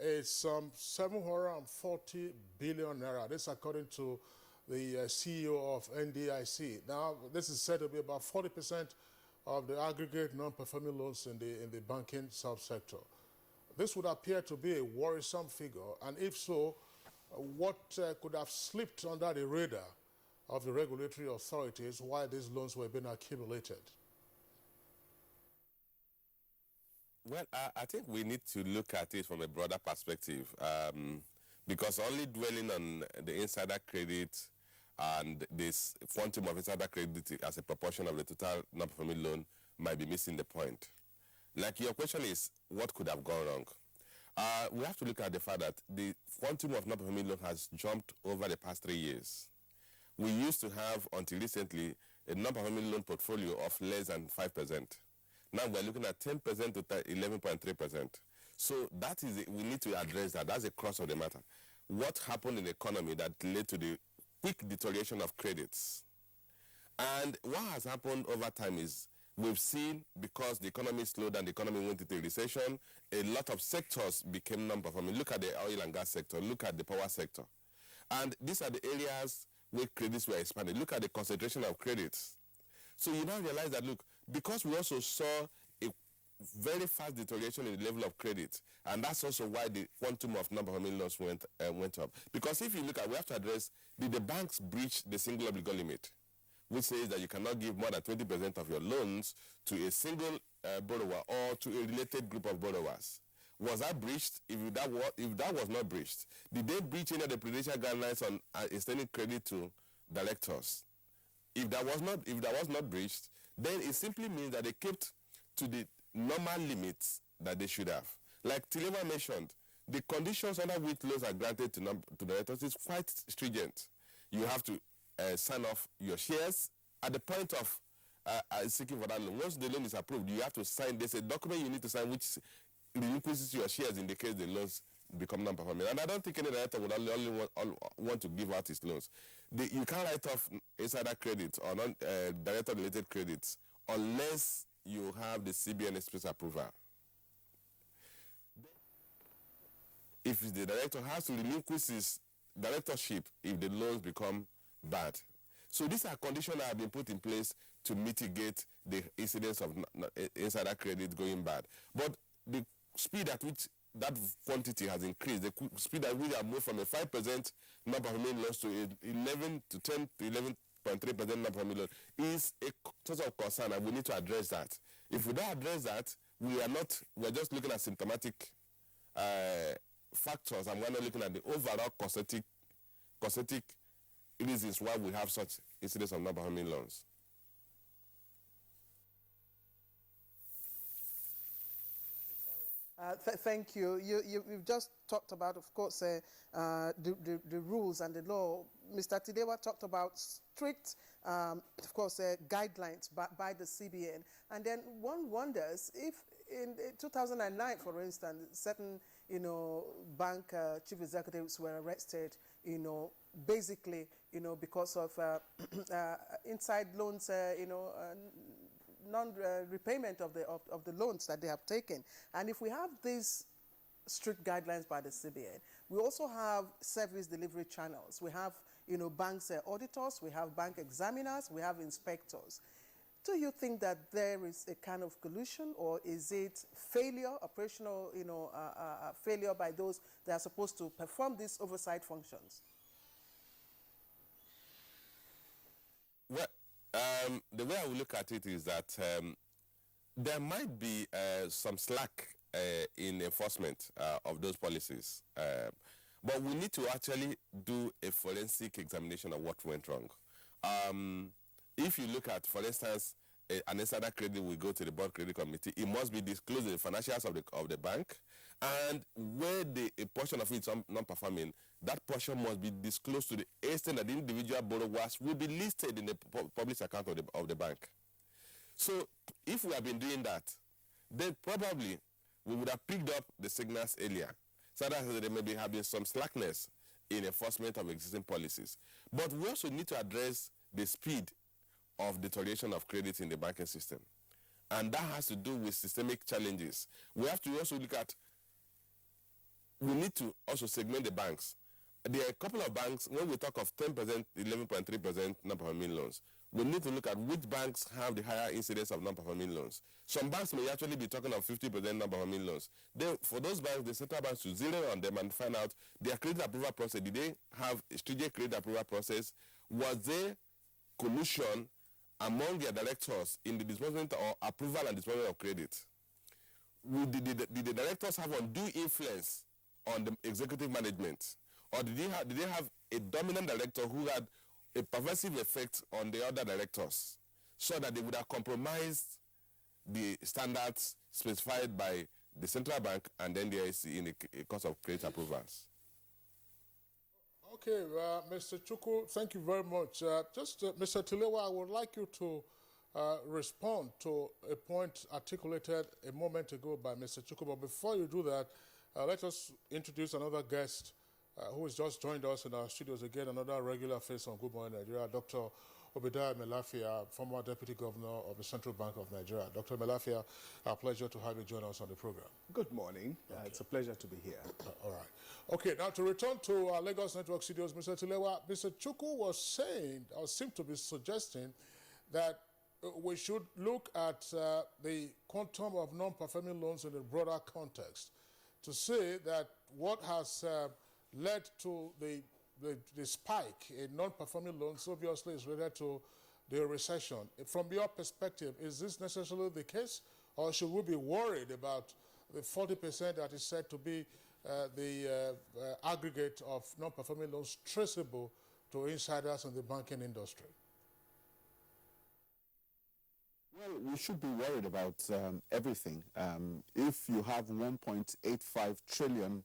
is some 740 billion naira. This according to the CEO of NDIC. Now, this is said to be about 40% of the aggregate non-performing loans in the banking subsector. This would appear to be a worrisome figure, and if so, what could have slipped under the radar of the regulatory authorities while these loans were being accumulated? Well, I think we need to look at it from a broader perspective, because only dwelling on the insider credit and this quantum of insider credit as a proportion of the total non-performing loan might be missing the point. Like, your question is, what could have gone wrong? We have to look at the fact that the quantum of non-performing loan has jumped over the past 3 years. We used to have, until recently, a non-performing loan portfolio of less than 5%. Now we're looking at 10% to 11.3%. So that is, we need to address that. That's the crux of the matter. What happened in the economy that led to the quick deterioration of credits? And what has happened over time is, we've seen, because the economy slowed and the economy went into a recession, a lot of sectors became non-performing. Look at the oil and gas sector, look at the power sector. And these are the areas where credits were expanded. Look at the concentration of credits. So you now realize that, look, because we also saw a very fast deterioration in the level of credit, and that's also why the quantum of non-performing loans went up. Because if you look at, we have to address, did the banks breach the single obligor limit, which says that you cannot give more than 20% of your loans to a single borrower or to a related group of borrowers? Was that breached? If that was not breached, did they breach any of the prudential guidelines on extending credit to directors? If that was not breached, then it simply means that they kept to the normal limits that they should have. Like Tilewa mentioned, the conditions under which loans are granted to directors is quite stringent. You have to sign off your shares at the point of seeking for that loan. Once the loan is approved, you have to sign. There's a document you need to sign which relinquishes your shares in the case the loans become non-performing. And I don't think any director would only want to give out his loans. You can't write off insider credit or director-related credits unless you have the CBN express approval. if the director has to relinquish his directorship if the loans become bad. So these are conditions that have been put in place to mitigate the incidence of insider credit going bad. But the speed at which that quantity has increased, the speed at which we have moved from a 5% non-performing loans to 11 to 10 to 11.3% non-performing loans is a source of concern, and we need to address that. If we don't address that, we are just looking at symptomatic factors, and we're not looking at the overall cosmetic reasons why we have such incidents of non-performing loans. Thank you. You've just talked about, of course, the rules and the law. Mr. Tidewa talked about strict, of course, guidelines by the CBN. And then one wonders if in 2009, for instance, certain, bank chief executives were arrested, basically, because of inside loans, non-repayment of the loans that they have taken. And if we have these strict guidelines by the CBN, we also have service delivery channels. We have, banks auditors, we have bank examiners, we have inspectors. Do you think that there is a kind of collusion, or is it failure, operational, failure by those that are supposed to perform these oversight functions? Well, the way I would look at it is that there might be some slack in enforcement of those policies. But we need to actually do a forensic examination of what went wrong. If you look at, for instance, an insider credit will go to the board credit committee, it must be disclosed in the financials of the bank, and where a portion of it is non-performing, that portion must be disclosed to the extent that the individual borrowers will be listed in the public account of the bank. So if we have been doing that, then probably we would have picked up the signals earlier, so that there may have been some slackness in enforcement of existing policies. But we also need to address the speed of deterioration of credit in the banking system. And that has to do with systemic challenges. We have to also look at, we need to also segment the banks. There are a couple of banks, when we talk of 10%, 11.3% non-performing loans, we need to look at which banks have the higher incidence of non-performing loans. Some banks may actually be talking of 50% non-performing loans. Then for those banks, the central banks should zero on them and find out their credit approval process. Did they have a stringent credit approval process? Was there collusion among their directors in the disbursement or approval and disbursement of credit? Did the directors have undue influence on the executive management? Or did they have a dominant director who had a pervasive effect on the other directors, so that they would have compromised the standards specified by the central bank and then the IC in the course of credit approvals? Okay, Mr. Chukwu, thank you very much. Mr. Tilewa, I would like you to respond to a point articulated a moment ago by Mr. Chukwu. But before you do that, let us introduce another guest who has just joined us in our studios again, another regular face on Good Morning Nigeria, Dr. Obadiah Melafia, former Deputy Governor of the Central Bank of Nigeria. Dr. Melafia, a pleasure to have you join us on the program. Good morning. Okay. It's a pleasure to be here. All right. Okay, now to return to our Lagos Network studios, Mr. Tilewa, Mr. Chukwu was saying, or seemed to be suggesting, that we should look at the quantum of non-performing loans in a broader context to say that what has led to the spike in non-performing loans obviously is related to the recession. From your perspective, is this necessarily the case, or should we be worried about the 40% that is said to be the aggregate of non-performing loans traceable to insiders in the banking industry? Well, we should be worried about everything. If you have 1.85 trillion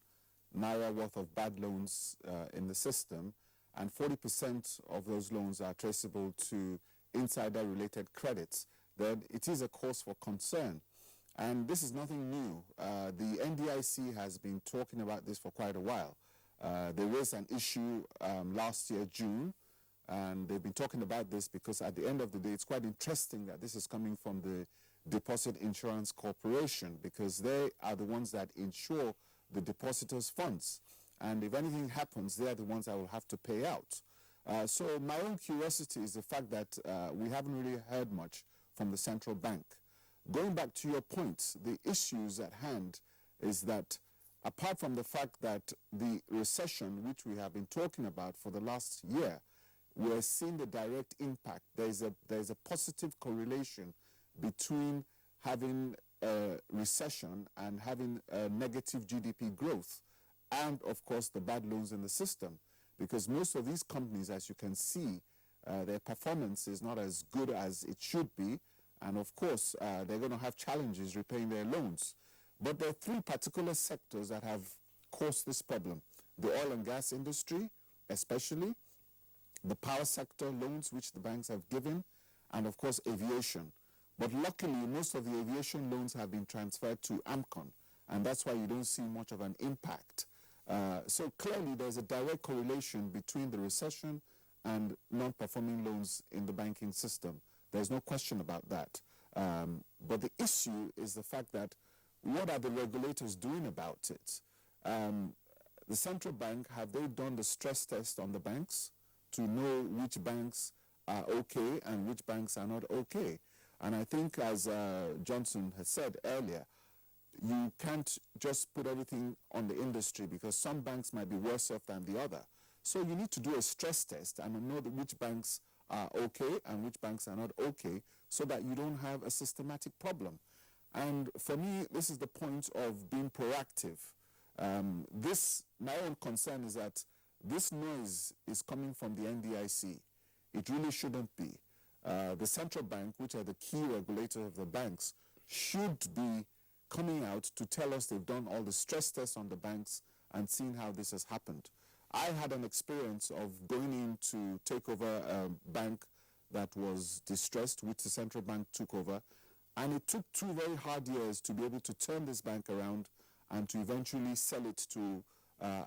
Naira worth of bad loans in the system, and 40% of those loans are traceable to insider-related credits, then it is a cause for concern. And this is nothing new. The NDIC has been talking about this for quite a while. There was an issue last year, June, and they've been talking about this because at the end of the day, it's quite interesting that this is coming from the Deposit Insurance Corporation, because they are the ones that insure the depositors' funds. And if anything happens, they are the ones that will have to pay out. So my own curiosity is the fact that we haven't really heard much from the central bank. Going back to your point, the issues at hand is that apart from the fact that the recession, which we have been talking about for the last year, we are seeing the direct impact. There's a positive correlation between having a recession and having a negative GDP growth, and of course the bad loans in the system, because most of these companies, as you can see, their performance is not as good as it should be, and of course they're going to have challenges repaying their loans. But there are three particular sectors that have caused this problem: the oil and gas industry, especially the power sector loans which the banks have given, and of course aviation. But luckily, most of the aviation loans have been transferred to AMCON, and that's why you don't see much of an impact. So clearly there's a direct correlation between the recession and non-performing loans in the banking system. There's no question about that. But the issue is the fact that what are the regulators doing about it? The central bank, have they done the stress test on the banks to know which banks are okay and which banks are not okay? And I think, as Johnson has said earlier, you can't just put everything on the industry, because some banks might be worse off than the other. So you need to do a stress test and know which banks are okay and which banks are not okay, so that you don't have a systematic problem. And for me, this is the point of being proactive. My own concern is that this noise is coming from the NDIC. It really shouldn't be. The central bank, which are the key regulators of the banks, should be coming out to tell us they've done all the stress tests on the banks and seeing how this has happened. I had an experience of going in to take over a bank that was distressed, which the central bank took over, and it took 2 very hard years to be able to turn this bank around and to eventually sell it to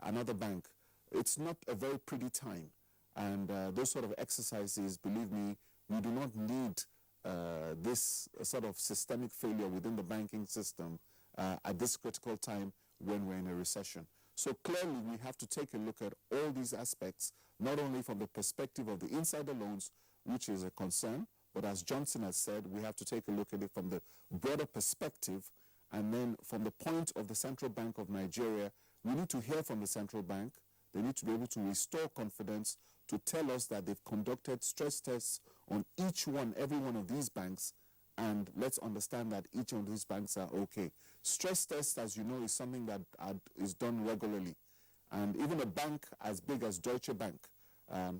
another bank. It's not a very pretty time, and those sort of exercises, believe me, we do not need this sort of systemic failure within the banking system at this critical time when we're in a recession. So clearly we have to take a look at all these aspects, not only from the perspective of the insider loans, which is a concern, but as Johnson has said, we have to take a look at it from the broader perspective, and then from the point of the Central Bank of Nigeria, we need to hear from the central bank. They need to be able to restore confidence, to tell us that they've conducted stress tests on every one of these banks, and let's understand that each of these banks are okay. Stress tests, as you know, is something that is done regularly. And even a bank as big as Deutsche Bank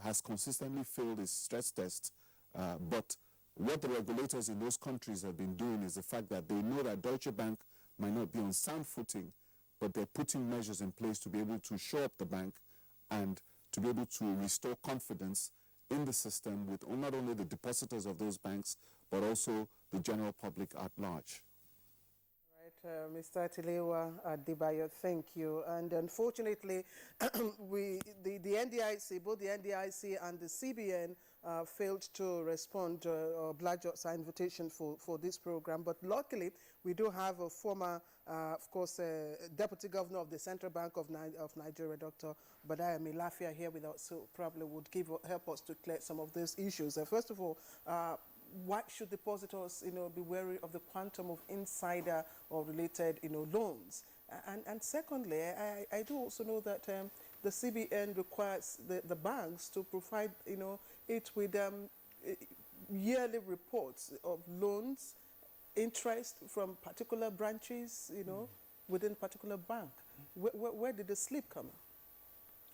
has consistently failed its stress test. But what the regulators in those countries have been doing is the fact that they know that Deutsche Bank might not be on sound footing, but they're putting measures in place to be able to shore up the bank and to be able to restore confidence in the system with not only the depositors of those banks, but also the general public at large. Right, Mr. Tilewa Adebayo, thank you. And unfortunately, the NDIC, both the NDIC and the CBN failed to respond or oblige our invitation for this program. But luckily, we do have a former, of course, Deputy Governor of the Central Bank of Nigeria, Dr. Badaya Milafia, here with us, so probably would help us to clear some of those issues. First of all, why should depositors, be wary of the quantum of insider or related, loans? And secondly, I do also know that the CBN requires the banks to provide, it with yearly reports of loans, interest from particular branches, within particular bank. Where did the slip come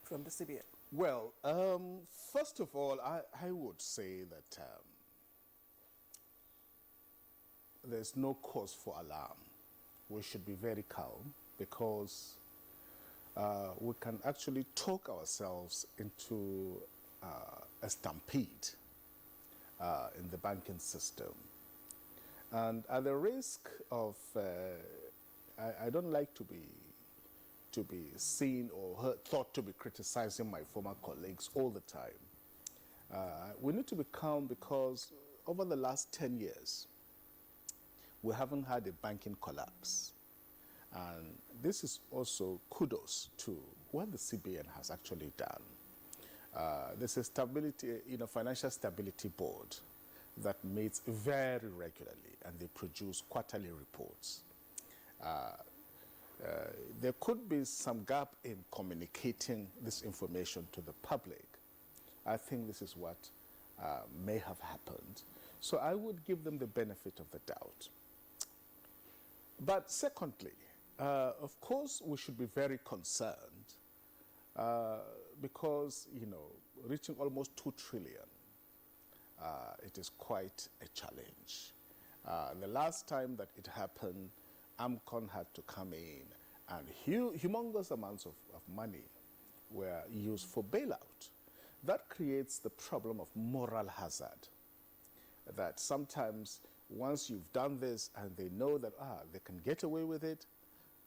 from the CBN? Well, first of all, I would say that there's no cause for alarm. We should be very calm, because we can actually talk ourselves into a stampede in the banking system. And at the risk of, I don't like to be seen or thought to be criticizing my former colleagues all the time. We need to be calm, because over the last 10 years, we haven't had a banking collapse. And this is also kudos to what the CBN has actually done. There's a financial stability board that meets very regularly, and they produce quarterly reports. There could be some gap in communicating this information to the public. I think this is what may have happened. So I would give them the benefit of the doubt. But secondly, of course, we should be very concerned because, reaching almost 2 trillion, it is quite a challenge. The last time that it happened, AMCON had to come in, and humongous amounts of money were used for bailout. That creates the problem of moral hazard, that sometimes once you've done this and they know that they can get away with it,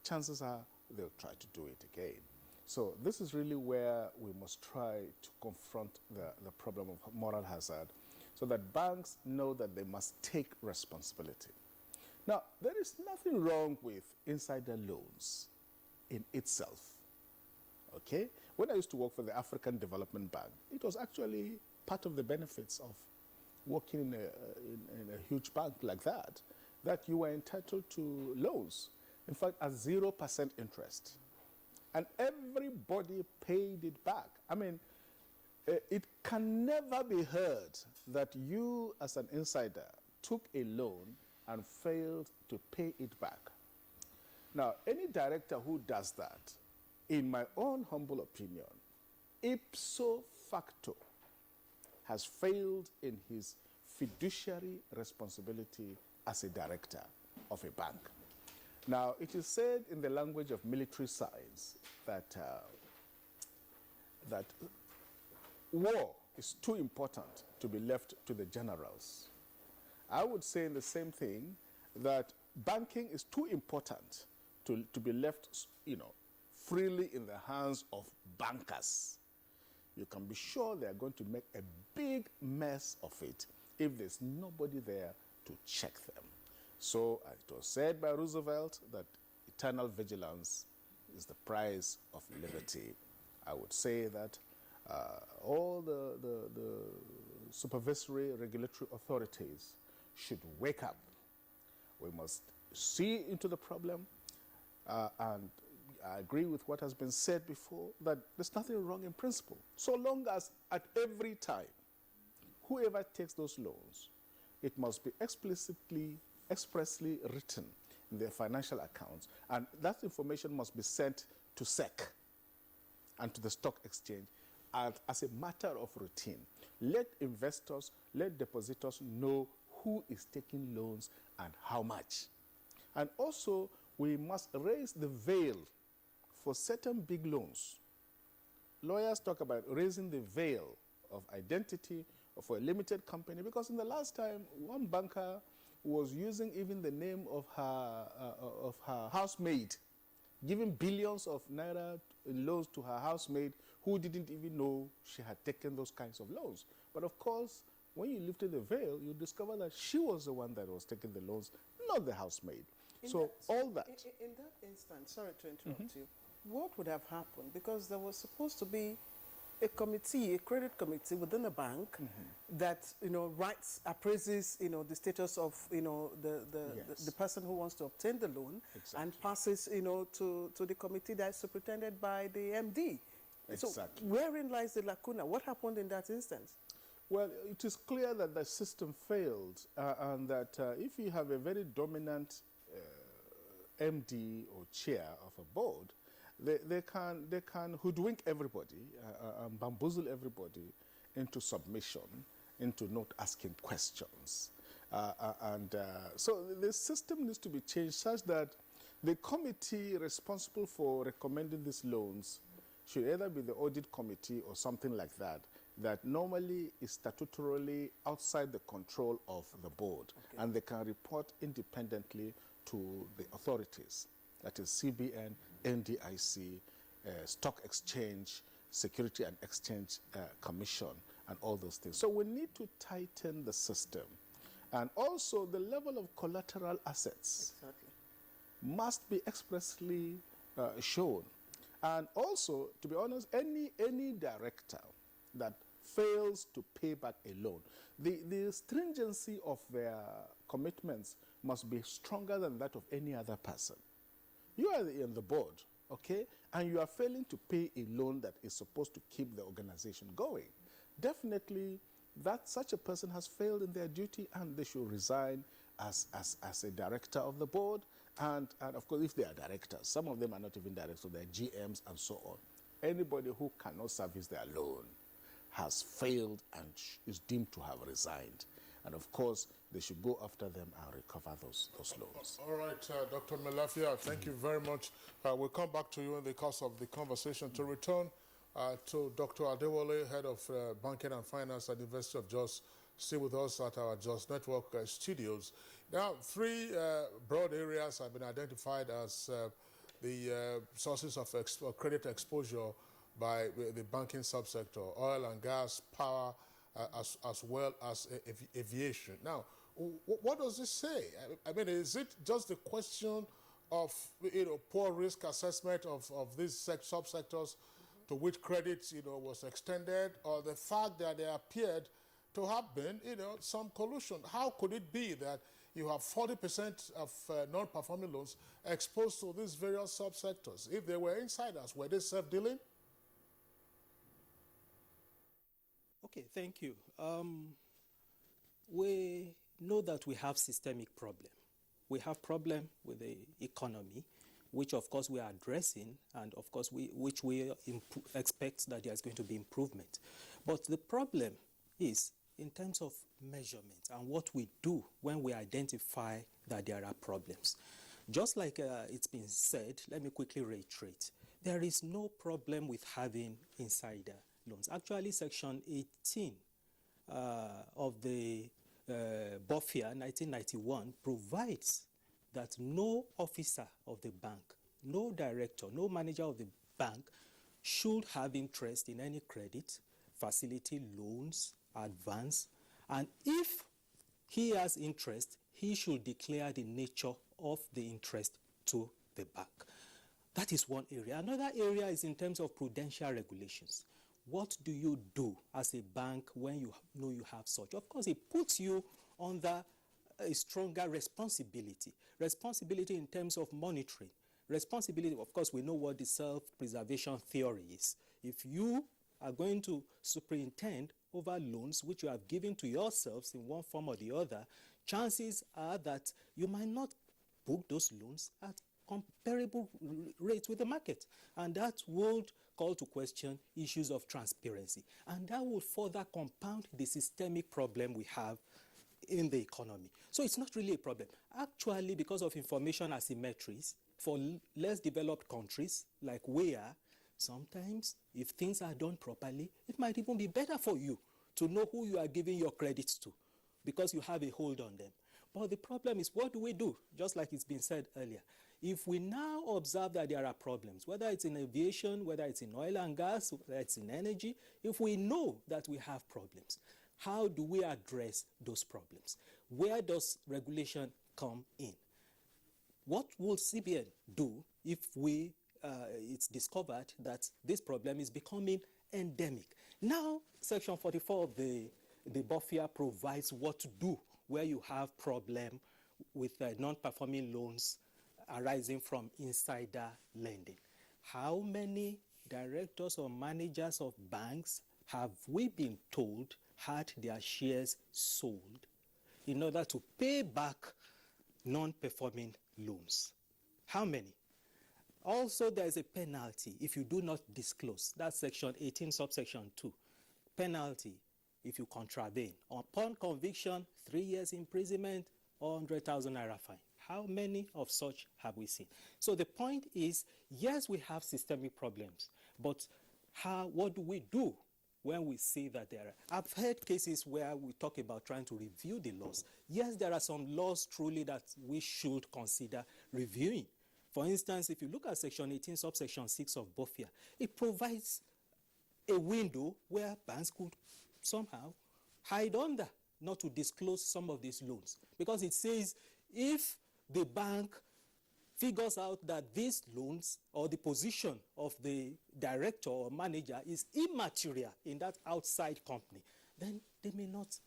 chances are they'll try to do it again. So this is really where we must try to confront the problem of moral hazard, so that banks know that they must take responsibility. Now, there is nothing wrong with insider loans in itself, okay? When I used to work for the African Development Bank, it was actually part of the benefits of working in a huge bank like that you were entitled to loans, in fact, at 0% interest. And everybody paid it back. I mean, it can never be heard that you, as an insider, took a loan and failed to pay it back. Now, any director who does that, in my own humble opinion, ipso facto, has failed in his fiduciary responsibility as a director of a bank. Now, it is said in the language of military science that war is too important to be left to the generals. I would say the same thing, that banking is too important to be left, freely in the hands of bankers. You can be sure they are going to make a big mess of it if there's nobody there to check them. So it was said by Roosevelt that eternal vigilance is the price of liberty. I would say that all the supervisory regulatory authorities should wake up. We must see into the problem, and I agree with what has been said before, that there's nothing wrong in principle, so long as at every time, whoever takes those loans, it must be expressly written in their financial accounts, and that information must be sent to SEC and to the stock exchange as a matter of routine. Let investors, let depositors know who is taking loans and how much. And also, we must raise the veil for certain big loans. Lawyers talk about raising the veil of identity for a limited company, because in the last time, one banker was using even the name of her housemaid, giving billions of naira in loans to her housemaid who didn't even know she had taken those kinds of loans. But of course, when you lifted the veil, you discover that she was the one that was taking the loans, not the housemaid. In that instance, sorry to interrupt you, what would have happened? Because there was supposed to be a committee, a credit committee within a bank that, writes, appraises, the status of, the person who wants to obtain the loan, and passes, to the committee that's superintended by the MD. Exactly. So wherein lies the lacuna? What happened in that instance? Well, it is clear that the system failed, and that if you have a very dominant MD or chair of a board, they can hoodwink everybody and bamboozle everybody into submission, into not asking questions. So the system needs to be changed such that the committee responsible for recommending these loans should either be the audit committee or something like that, that normally is statutorily outside the control of the board, and they can report independently to the authorities, that is CBN, NDIC, Stock Exchange, Security and Exchange Commission, and all those things. So we need to tighten the system. And also the level of collateral assets must be expressly shown. And also, to be honest, any director that fails to pay back a loan, the stringency of their commitments must be stronger than that of any other person. You are in the board, okay, and you are failing to pay a loan that is supposed to keep the organization going. Definitely, that such a person has failed in their duty, and they should resign as a director of the board. And of course, if they are directors, some of them are not even directors, so they're GMs and so on. Anybody who cannot service their loan has failed and is deemed to have resigned. And of course, they should go after them and recover those loans. All right, Dr. Melafia, thank you very much. We'll come back to you in the course of the conversation. To return to Dr. Adewale, Head of Banking and Finance at the University of Jos, still with us at our Jos Network studios. Now, three broad areas have been identified as the sources of credit exposure by the banking subsector: oil and gas, power, as well as aviation. Now, what does this say? I mean, is it just the question of poor risk assessment of these subsectors to which credit was extended, or the fact that there appeared to have been some collusion? How could it be that you have 40% of non-performing loans exposed to these various subsectors? If they were insiders, were they self-dealing? Okay, thank you. We know that we have systemic problem. We have problem with the economy, which of course we are addressing, and of course which we expect that there's going to be improvement. But the problem is in terms of measurement and what we do when we identify that there are problems. Just like it's been said, let me quickly reiterate. There is no problem with having insider loans. Actually, Section 18 of the BOFIA 1991 provides that no officer of the bank, no director, no manager of the bank should have interest in any credit, facility, loans, advance, and if he has interest, he should declare the nature of the interest to the bank. That is one area. Another area is in terms of prudential regulations. What do you do as a bank when you know you have such? Of course, it puts you under a stronger responsibility. Responsibility in terms of monitoring. Responsibility, of course, we know what the self-preservation theory is. If you are going to superintend over loans which you have given to yourselves in one form or the other, chances are that you might not book those loans at comparable rates with the market. And that would call to question issues of transparency. And that will further compound the systemic problem we have in the economy. So it's not really a problem. Actually, because of information asymmetries, for less developed countries like we are, sometimes if things are done properly, it might even be better for you to know who you are giving your credits to because you have a hold on them. But the problem is, what do we do? Just like it's been said earlier. If we now observe that there are problems, whether it's in aviation, whether it's in oil and gas, whether it's in energy, if we know that we have problems, how do we address those problems? Where does regulation come in? What will CBN do if it's discovered that this problem is becoming endemic? Now, Section 44 of the BOFIA provides what to do where you have problem with non-performing loans arising from insider lending. How many directors or managers of banks have we been told had their shares sold in order to pay back non-performing loans? How many? Also, there is a penalty if you do not disclose. That's Section 18, subsection 2. Penalty if you contravene. Upon conviction, 3 years imprisonment or 100,000 naira fine. How many of such have we seen? So the point is, yes, we have systemic problems, but what do we do when we see that there are? I've heard cases where we talk about trying to review the laws. Yes, there are some laws truly that we should consider reviewing. For instance, if you look at Section 18, subsection 6 of BOFIA, it provides a window where banks could somehow hide under, not to disclose some of these loans. Because it says if the bank figures out that these loans or the position of the director or manager is immaterial in that outside company, then they may not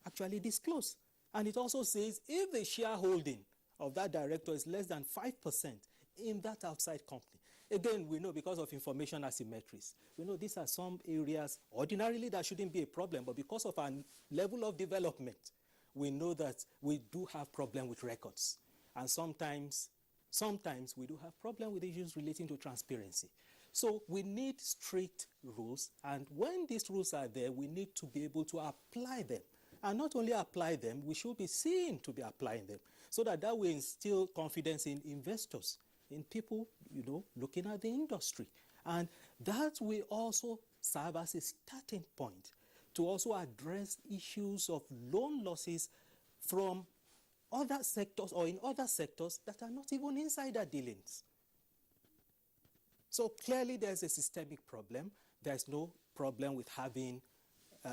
actually disclose. And it also says if the shareholding of that director is less than 5% in that outside company. Again, we know because of information asymmetries, we know these are some areas ordinarily that shouldn't be a problem, but because of our level of development, we know that we do have problem with records. And sometimes we do have problem with issues relating to transparency. So we need strict rules, and when these rules are there, we need to be able to apply them. And not only apply them, we should be seen to be applying them, so that will instill confidence in investors, in people, looking at the industry. And that will also serve as a starting point to also address issues of loan losses from other sectors or in other sectors that are not even insider dealings. So clearly there's a systemic problem. There's no problem with having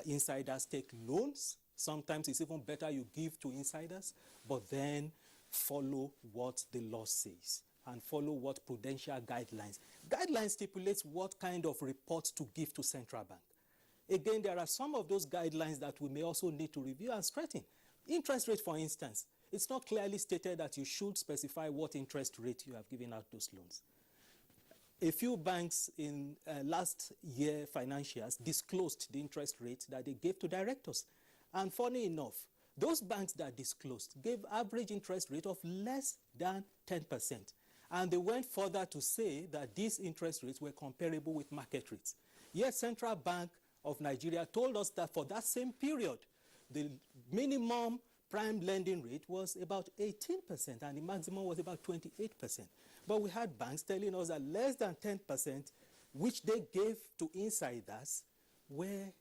insiders take loans. Sometimes it's even better you give to insiders, but then follow what the law says and follow what prudential guidelines. Guidelines stipulates what kind of reports to give to central bank. Again, there are some of those guidelines that we may also need to review and strengthen. Interest rate, for instance, it's not clearly stated that you should specify what interest rate you have given out those loans. A few banks in last year financials disclosed the interest rate that they gave to directors. And funny enough, those banks that disclosed gave average interest rate of less than 10%. And they went further to say that these interest rates were comparable with market rates. Yet Central Bank of Nigeria told us that for that same period, the minimum prime lending rate was about 18% and the maximum was about 28%. But we had banks telling us that less than 10%, which they gave to insiders, were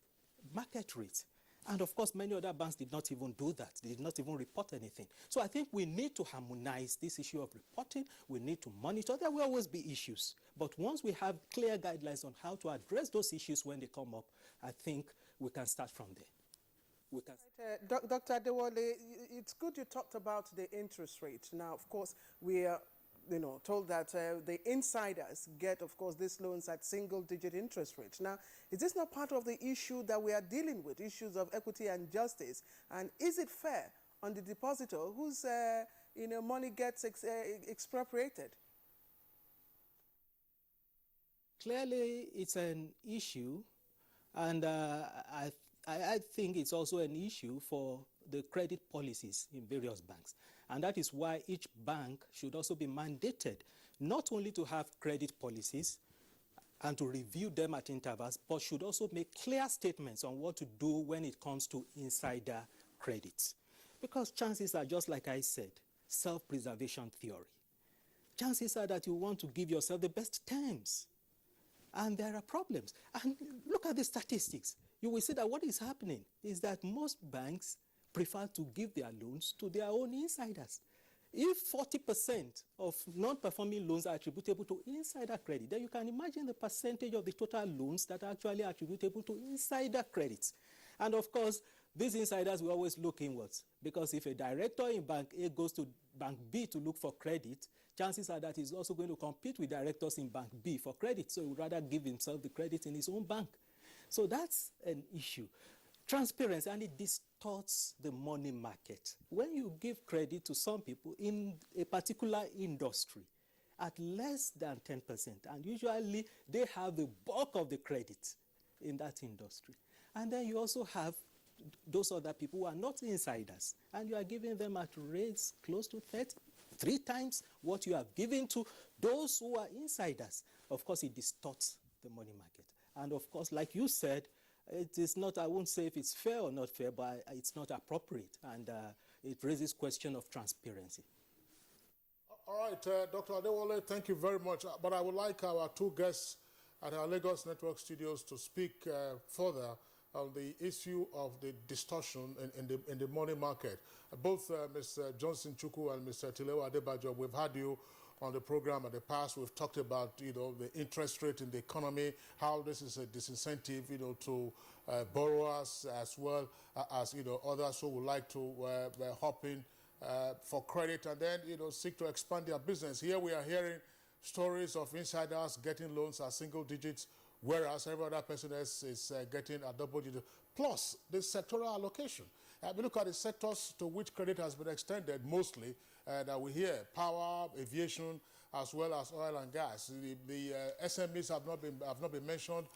market rates. And of course, many other banks did not even do that. They did not even report anything. So I think we need to harmonize this issue of reporting. We need to monitor. There will always be issues. But once we have clear guidelines on how to address those issues when they come up, I think we can start from there. We can. Dr. Adewale, it's good you talked about the interest rate. Now, of course, we are told that the insiders get, of course, these loans at single-digit interest rates. Now, is this not part of the issue that we are dealing with, issues of equity and justice? And is it fair on the depositor whose money gets expropriated? Clearly, it's an issue, and I think it's also an issue for the credit policies in various banks. And that is why each bank should also be mandated not only to have credit policies and to review them at intervals, but should also make clear statements on what to do when it comes to insider credits. Because chances are, just like I said, self-preservation theory. Chances are that you want to give yourself the best terms. And there are problems. And look at the statistics. You will see that what is happening is that most banks prefer to give their loans to their own insiders. If 40% of non-performing loans are attributable to insider credit, then you can imagine the percentage of the total loans that are actually attributable to insider credits. And of course, these insiders will always look inwards, because if a director in Bank A goes to Bank B to look for credit, chances are that he's also going to compete with directors in Bank B for credit, so he would rather give himself the credit in his own bank. So that's an issue. Transparency, and it distorts the money market. When you give credit to some people in a particular industry at less than 10%, and usually they have the bulk of the credit in that industry. And then you also have those other people who are not insiders, and you are giving them at rates close to 3 times what you have given to those who are insiders. Of course, it distorts the money market. And of course, like you said, it is not, I won't say if it's fair or not fair, but it's not appropriate, and it raises question of transparency. All right, Dr. Adewale, thank you very much. But I would like our 2 guests at our Lagos Network studios to speak further on the issue of the distortion in the money market. Both Mr. Johnson Chukwu and Mr. Tilewa Adebajo, we've had you on the program in the past. We've talked about, the interest rate in the economy, how this is a disincentive, to borrowers as well as, others who would like to hop in for credit and then, seek to expand their business. Here we are hearing stories of insiders getting loans at single digits, whereas every other person else is getting a double digit. Plus, the sectoral allocation. We look at the sectors to which credit has been extended mostly that we hear: power, aviation, as well as oil and gas. The SMEs have not been mentioned.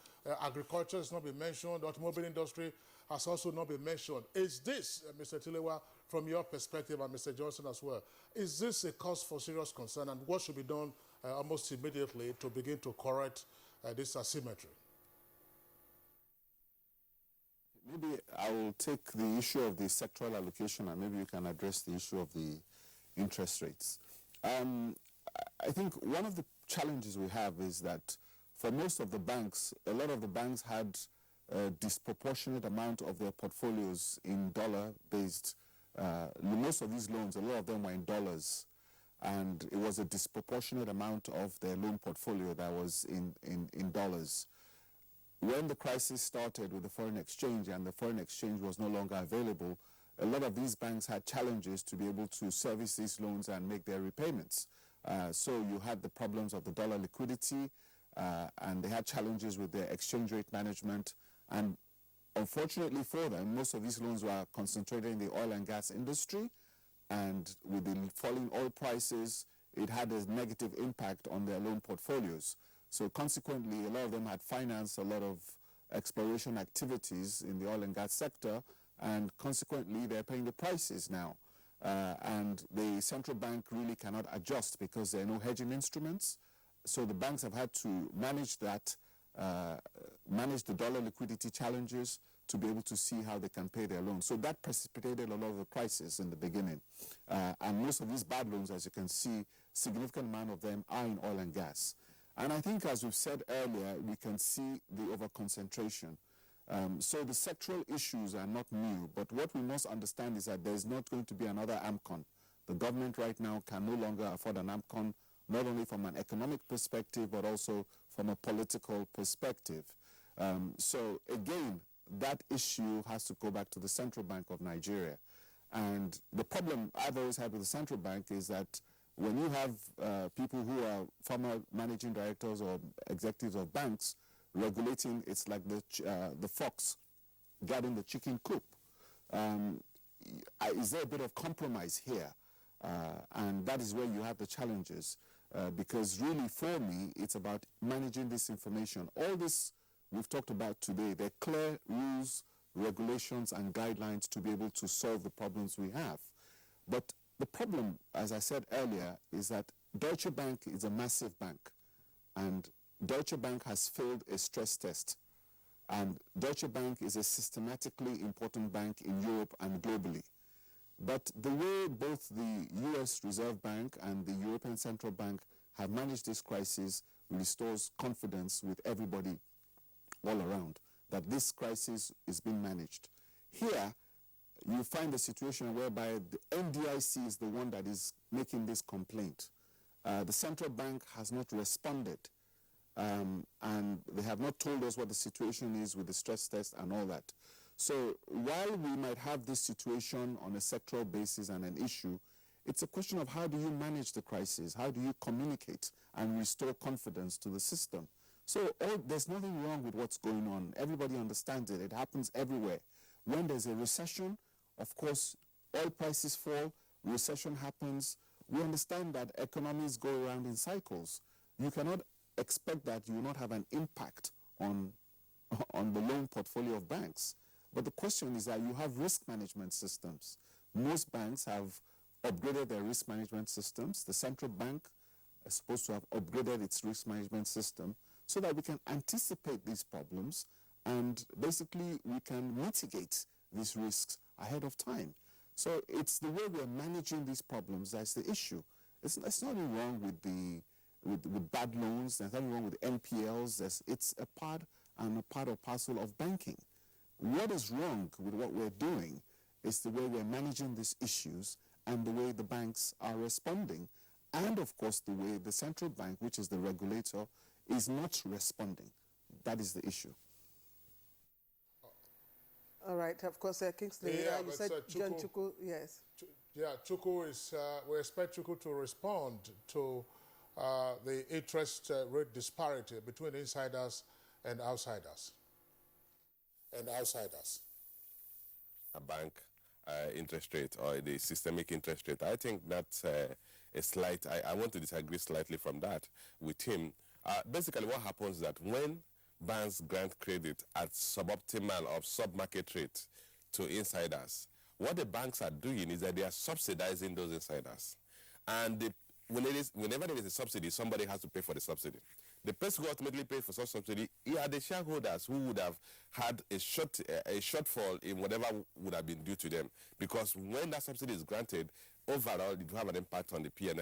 Agriculture has not been mentioned. Automobile industry has also not been mentioned. Is this, Mr. Tilewa, from your perspective, and Mr. Johnson as well, is this a cause for serious concern, and what should be done almost immediately to begin to correct this asymmetry? Maybe I will take the issue of the sectoral allocation, and maybe you can address the issue of the interest rates. I think one of the challenges we have is that for most of the banks, a lot of the banks had a disproportionate amount of their portfolios in dollar-based. Most of these loans, a lot of them were in dollars, and it was a disproportionate amount of their loan portfolio that was in dollars. When the crisis started with the foreign exchange and the foreign exchange was no longer available, a lot of these banks had challenges to be able to service these loans and make their repayments. So you had the problems of the dollar liquidity, and they had challenges with their exchange rate management. And unfortunately for them, most of these loans were concentrated in the oil and gas industry. And with the falling oil prices, it had a negative impact on their loan portfolios. So consequently, a lot of them had financed a lot of exploration activities in the oil and gas sector, and consequently, they're paying the prices now. And the central bank really cannot adjust because there are no hedging instruments. So the banks have had to manage that, manage the dollar liquidity challenges to be able to see how they can pay their loans. So that precipitated a lot of the crisis in the beginning. And most of these bad loans, as you can see, significant amount of them are in oil and gas. And I think, as we've said earlier, we can see the over-concentration. So the sectoral issues are not new, but what we must understand is that there's not going to be another AMCON. The government right now can no longer afford an AMCON, not only from an economic perspective, but also from a political perspective. So again, that issue has to go back to the Central Bank of Nigeria. And the problem I've always had with the Central Bank is that when you have people who are former managing directors or executives of banks regulating, it's like the fox guarding the chicken coop. Is there a bit of compromise here? And that is where you have the challenges. Because really, for me, it's about managing this information. All this we've talked about today, there are clear rules, regulations, and guidelines to be able to solve the problems we have. But the problem, as I said earlier, is that Deutsche Bank is a massive bank, and Deutsche Bank has failed a stress test. And Deutsche Bank is a systematically important bank in Europe and globally. But the way both the US Reserve Bank and the European Central Bank have managed this crisis restores confidence with everybody all around that this crisis is being managed. Here, you find a situation whereby the NDIC is the one that is making this complaint. The central bank has not responded, and they have not told us what the situation is with the stress test and all that. So while we might have this situation on a sectoral basis and an issue, it's a question of how do you manage the crisis? How do you communicate and restore confidence to the system? So there's nothing wrong with what's going on. Everybody understands it. It happens everywhere. When there's a recession, of course, oil prices fall, recession happens. We understand that economies go around in cycles. You cannot expect that you will not have an impact on the loan portfolio of banks. But the question is that you have risk management systems. Most banks have upgraded their risk management systems. The central bank is supposed to have upgraded its risk management system so that we can anticipate these problems and basically we can mitigate these risks ahead of time. So it's the way we're managing these problems that's the issue. It's nothing wrong with bad loans, there's nothing wrong with NPLs. It's a part and parcel of banking. What is wrong with what we're doing is the way we're managing these issues and the way the banks are responding. And of course, the way the central bank, which is the regulator, is not responding. That is the issue. All right, of course, Kingsley, you said John Chukwu, yes. Yeah, Chukwu is, we expect Chukwu to respond to the interest rate disparity between insiders and outsiders. A bank interest rate or the systemic interest rate. I think that's a slight, I want to disagree slightly from that with him. Basically what happens is that when banks grant credit at suboptimal or sub-market rate to insiders, what the banks are doing is that they are subsidizing those insiders. And whenever there is a subsidy, somebody has to pay for the subsidy. The person who ultimately pays for such subsidy are the shareholders who would have had a shortfall in whatever would have been due to them. Because when that subsidy is granted, overall it will have an impact on the P&L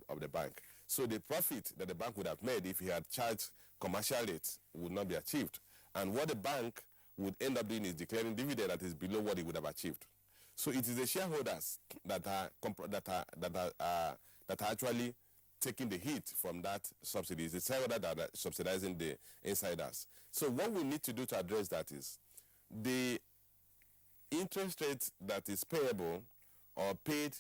of the bank. So the profit that the bank would have made if he had charged commercial rates would not be achieved. And what the bank would end up doing is declaring dividend that is below what he would have achieved. So it is the shareholders that are actually taking the hit from that subsidy. It's the shareholders that are subsidizing the insiders. So what we need to do to address that is the interest rate that is payable or paid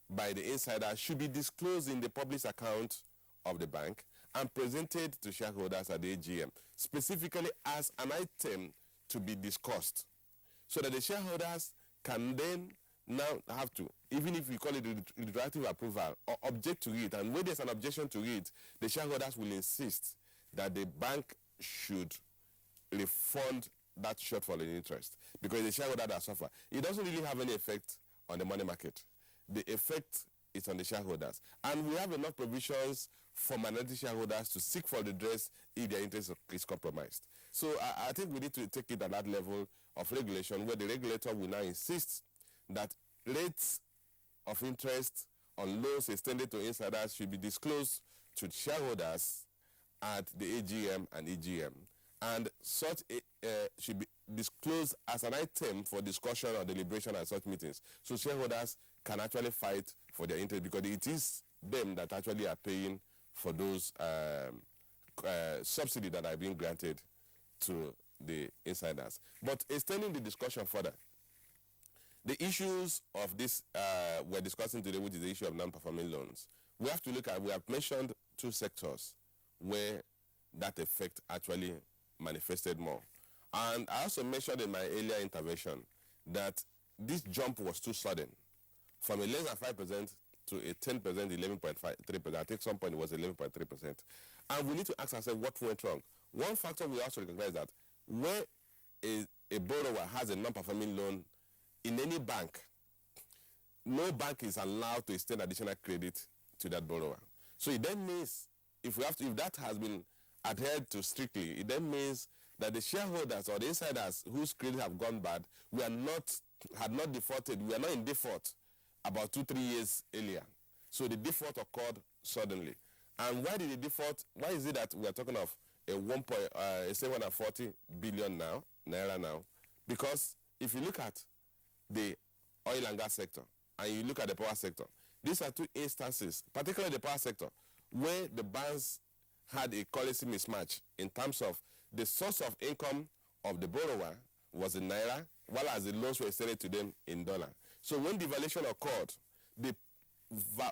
by the insider should be disclosed in the public account of the bank and presented to shareholders at the AGM, specifically as an item to be discussed, so that the shareholders can then now have to, even if we call it retroactive approval, or object to it. And when there's an objection to it, the shareholders will insist that the bank should refund that shortfall in interest, because the shareholder that suffer. It doesn't really have any effect on the money market. The effect is on the shareholders. And we have enough provisions for minority shareholders to seek for redress if their interest is compromised. So I think we need to take it at that level of regulation, where the regulator will now insist that rates of interest on loans extended to insiders should be disclosed to shareholders at the AGM and EGM, and such should be disclosed as an item for discussion or deliberation at such meetings, so shareholders can actually fight for their interest, because it is them that actually are paying for those subsidies that are being granted to the insiders. But extending the discussion further, the issues of this we're discussing today, which is the issue of non-performing loans, we have to look at, we have mentioned two sectors where that effect actually manifested more. And I also mentioned in my earlier intervention that this jump was too sudden, from a less than 5% to a 10%, 11.3%. I think some point it was 11.3%. And we need to ask ourselves what went wrong. One factor we also recognize that where a borrower has a non-performing loan in any bank, no bank is allowed to extend additional credit to that borrower. So it then means, if that has been adhered to strictly, it then means that the shareholders or the insiders whose credit have gone bad had not defaulted, we are not in default about 2-3 years earlier. So the default occurred suddenly. And why did the default, why is it that we are talking of a 740 billion naira now? Because if you look at the oil and gas sector and you look at the power sector, these are two instances, particularly the power sector, where the banks had a currency mismatch in terms of the source of income of the borrower was in naira, while as the loans were extended to them in dollar. So when devaluation occurred, the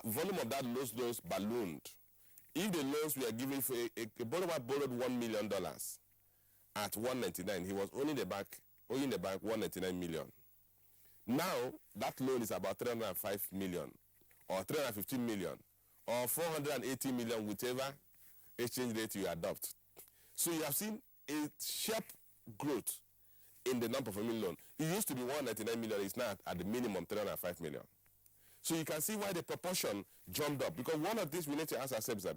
volume of that loans ballooned. If the loans were given for a borrower borrowed $1 million at 199, he was owing the bank $199 million. Now that loan is about 305 million, or 315 million, or 480 million, whichever exchange rate you adopt. So you have seen a sharp growth in the non-performing loan. It used to be 199 million, it's now at the minimum 305 million. So you can see why the proportion jumped up. Because one of these we need to ask ourselves that,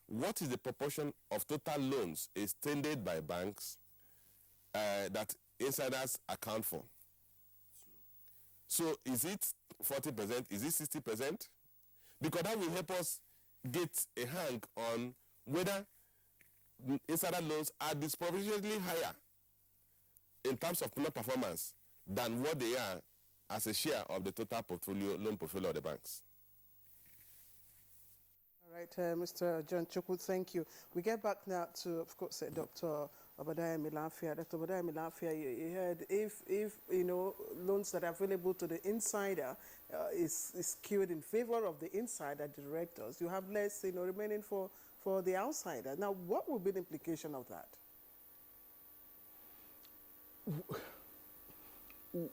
what is the proportion of total loans extended by banks that insiders account for? So is it 40%? Is it 60%? Because that will help us get a hang on whether insider loans are disproportionately higher in terms of performance than what they are as a share of the total loan portfolio of the banks. All right, Mr. John Chukwu, thank you. We get back now to, of course, Dr. Obadiah Milafia, Dr. Obadiah Milafia, you heard if you know, loans that are available to the insider is skewed in favor of the insider directors, you have less, you know, remaining for the outsider. Now, what would be the implication of that?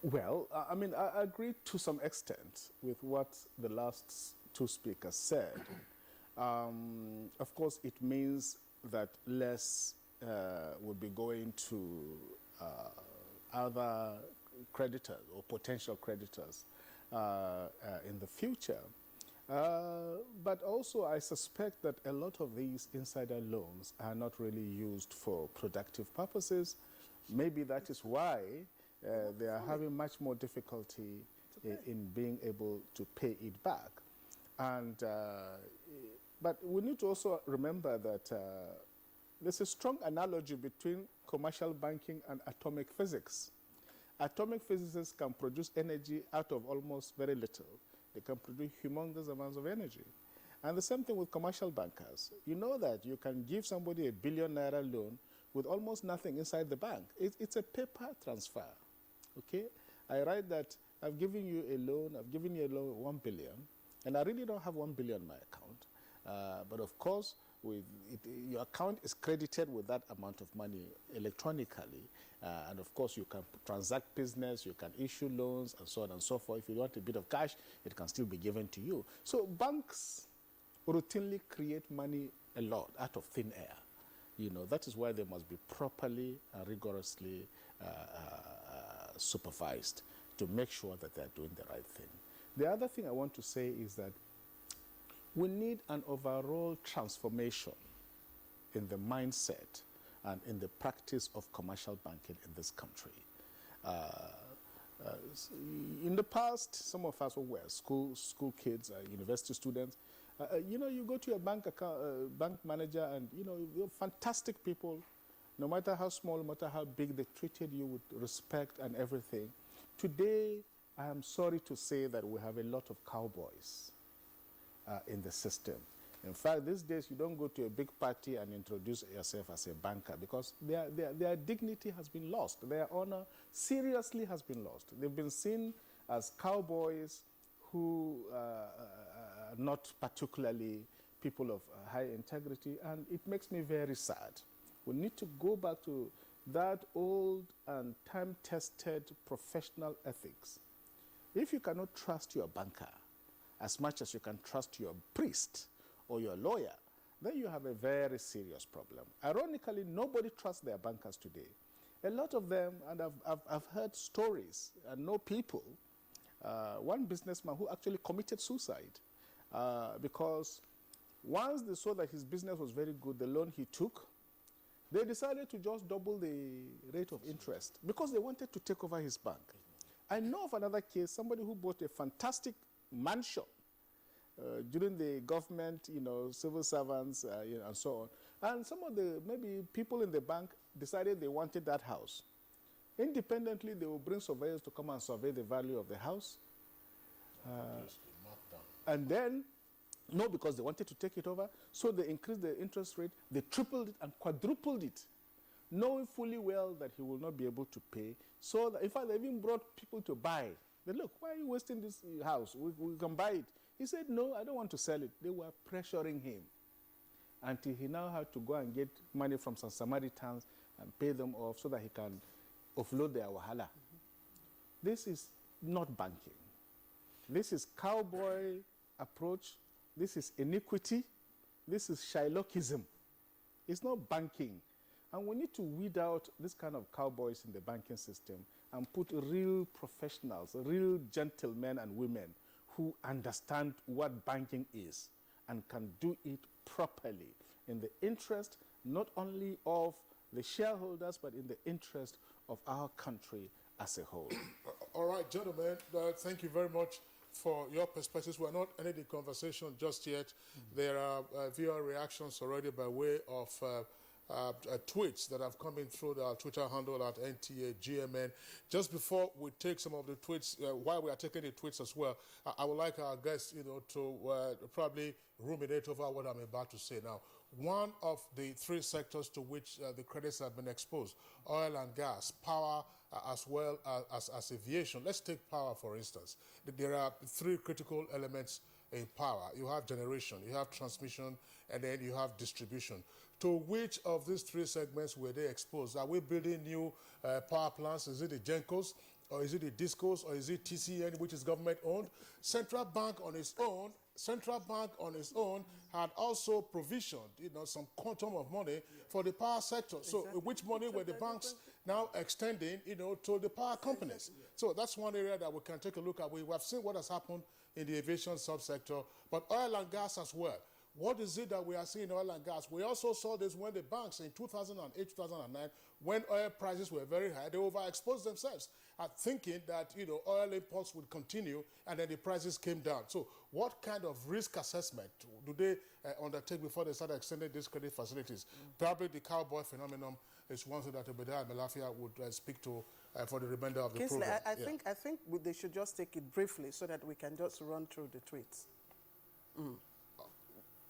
Well, I mean, I agree to some extent with what the last two speakers said. Of course, it means that less will be going to other creditors or potential creditors in the future. But also, I suspect that a lot of these insider loans are not really used for productive purposes. Maybe that is why they are having much more difficulty in being able to pay it back. And, but we need to also remember that there's a strong analogy between commercial banking and atomic physics. Atomic physicists can produce energy out of almost very little. They can produce humongous amounts of energy. And the same thing with commercial bankers. You know that you can give somebody $1 billion loan with almost nothing inside the bank. It's a paper transfer, okay? I write that I've given you a loan, I've given you a loan of 1 billion, and I really don't have 1 billion in my account. But of course, your account is credited with that amount of money electronically. And of course, you can transact business, you can issue loans, and so on and so forth. If you want a bit of cash, it can still be given to you. So banks routinely create money a lot out of thin air. You know, that is why they must be properly and rigorously supervised to make sure that they're doing the right thing. The other thing I want to say is that we need an overall transformation in the mindset and in the practice of commercial banking in this country. In the past, some of us who were school kids, university students, you know, you go to your bank manager and, you know, you're fantastic people. No matter how small, no matter how big, they treated you with respect and everything. Today, I am sorry to say that we have a lot of cowboys in the system. In fact, these days, you don't go to a big party and introduce yourself as a banker because their dignity has been lost. Their honor seriously has been lost. They've been seen as cowboys who are not particularly people of high integrity, and it makes me very sad. We need to go back to that old and time-tested professional ethics. If you cannot trust your banker as much as you can trust your priest or your lawyer, then you have a very serious problem. Ironically, nobody trusts their bankers today. A lot of them, and I've heard stories and know people, one businessman who actually committed suicide because once they saw that his business was very good, the loan he took, they decided to just double the rate of interest because they wanted to take over his bank. I know of another case, somebody who bought a fantastic mansion during the government, you know, civil servants, you know, and so on. And some of the, maybe people in the bank decided they wanted that house. Independently, they will bring surveyors to come and survey the value of the house. And then, no, because they wanted to take it over, so they increased the interest rate, they tripled it and quadrupled it, knowing fully well that he will not be able to pay. So, that, in fact, they even brought people to buy. They look, why are you wasting this house? We can buy it. He said, no, I don't want to sell it. They were pressuring him until he now had to go and get money from some Samaritans and pay them off so that he can offload their wahala. This is not banking. This is cowboy approach. This is iniquity. This is Shylockism. It's not banking. And we need to weed out this kind of cowboys in the banking system and put real professionals, real gentlemen and women who understand what banking is and can do it properly in the interest not only of the shareholders, but in the interest of our country as a whole. All right, gentlemen, thank you very much for your perspectives. We're not ending the conversation just yet. There are viewer reactions already by way of tweets that have come in through our Twitter handle at NTA GMN. Just before we take some of the tweets, while we are taking the tweets as well, I would like our guests, to probably ruminate over what I'm about to say now. One of the three sectors to which the credits have been exposed, oil and gas, power, as well as aviation. Let's take power, for instance. There are three critical elements in power. You have generation, you have transmission, and then you have distribution. To which of these three segments were they exposed? Are we building new power plants? Is it the GENCOs, or is it the DISCOs, or is it TCN, which is government-owned? Central Bank on its own had also provisioned, some quantum of money for the power sector. So, which money were the banks now extending, to the power companies? So that's one area that we can take a look at. We have seen what has happened in the aviation subsector, but oil and gas as well. What is it that we are seeing in oil and gas? We also saw this when the banks in 2008, 2009, when oil prices were very high, they overexposed themselves at thinking that, oil imports would continue, and then the prices came down. So what kind of risk assessment do they undertake before they start extending these credit facilities? Probably the cowboy phenomenon is one thing that Obadiah Melafia would speak to for the remainder of the Kingsley, program. I think they should just take it briefly so that we can just run through the tweets.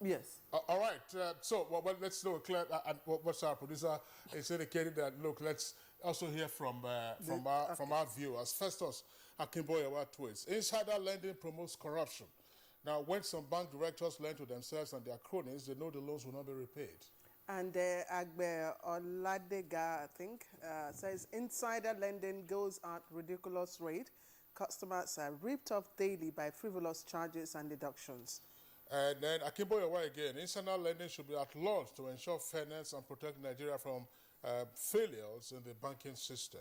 Yes. All right. So let's know, Claire, what's our producer is indicating that, look, let's also hear from our viewers. Festus Akimboyewa tweets, insider lending promotes corruption. Now, when some bank directors lend to themselves and their cronies, they know the loans will not be repaid. And Agbe Oladega, I think, says insider lending goes at ridiculous rate. Customers are ripped off daily by frivolous charges and deductions. And then Akimboyewa again, insider lending should be at launch to ensure fairness and protect Nigeria from failures in the banking system.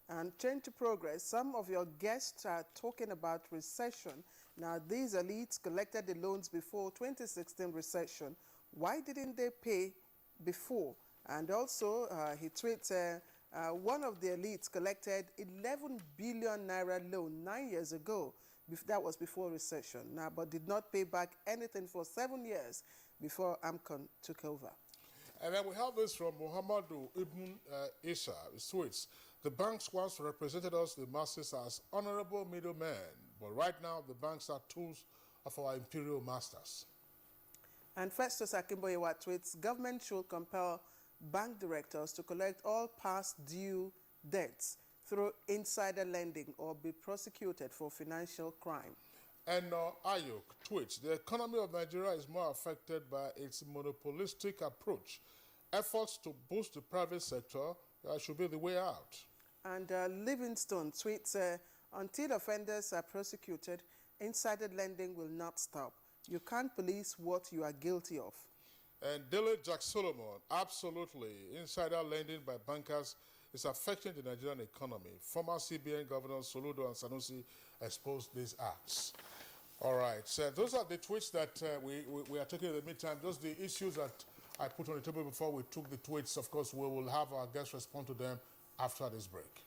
And Change to Progress, some of your guests are talking about recession. Now, these elites collected the loans before 2016 recession. Why didn't they pay before? And also, he tweets, one of the elites collected 11 billion naira loan 9 years ago. That was before recession, now, but did not pay back anything for 7 years before AMCON took over. And then we have this from Muhammadu Ibn Isa. It tweets, the banks once represented us, the masses, as honorable middlemen, but right now the banks are tools of our imperial masters. And Festus Akimboyewa tweets, government should compel bank directors to collect all past due debts through insider lending or be prosecuted for financial crime. And Ayuk tweets, the economy of Nigeria is more affected by its monopolistic approach. Efforts to boost the private sector should be the way out. And Livingstone tweets, until offenders are prosecuted, insider lending will not stop. You can't police what you are guilty of. And Dele Jack Solomon, absolutely. Insider lending by bankers is affecting the Nigerian economy. Former CBN governors Soludo and Sanusi exposed these acts. All right, so those are the tweets that we are taking in the meantime. Those are the issues that I put on the table before we took the tweets. Of course, we will have our guests respond to them after this break.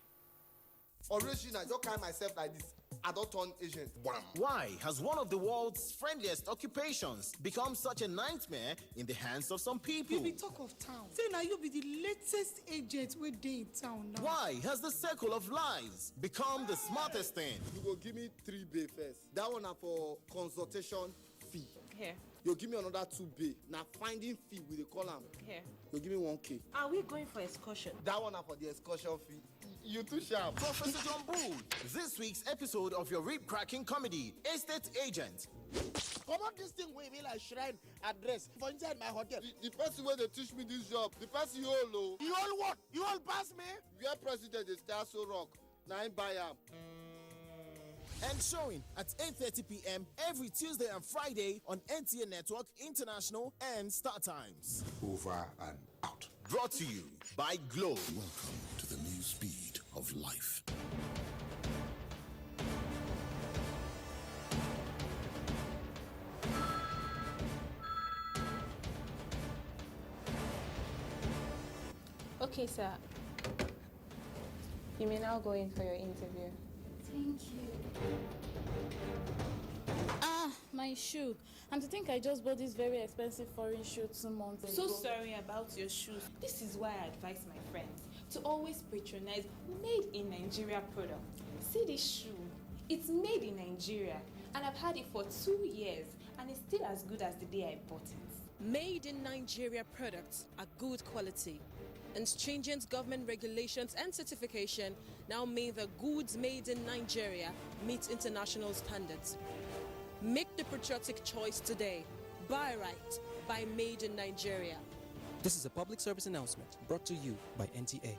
Original, I don't carry myself like this. I don't turn agent. Why has one of the world's friendliest occupations become such a nightmare in the hands of some people? You be talk of town. Say now you be the latest agent we dey in town now. Why has the circle of lies become the smartest thing? You go give me 3 bay first. That one for consultation fee. Here. You give me another 2 bay. Now finding fee with the column. Here. You give me 1K. Are we going for excursion? That one for the excursion fee. You too sharp. Professor John Bull, this week's episode of your rib-cracking comedy, Estate Agent. Come on, this thing with me like shrine address for inside my hotel. The person where they teach me this job, the person you all know. You all what? You all pass me? Your president is Tasso Rock. Now I'm by him. And showing at 8:30 p.m. every Tuesday and Friday on NTA Network International and Star Times. Over and out. Brought to you by Glow. Welcome to the new speed of life. Okay, sir. You may now go in for your interview. Thank you. my shoe. And to think I just bought this very expensive foreign shoe 2 months ago. So sorry about your shoes. This is why I advise my friends to always patronize made in Nigeria products. See this shoe. It's made in Nigeria and I've had it for 2 years and it's still as good as the day I bought it. Made in Nigeria products are good quality, and stringent government regulations and certification now mean the goods made in Nigeria meet international standards. Make the patriotic choice today. Buy right. Buy Made in Nigeria. This is a public service announcement brought to you by NTA.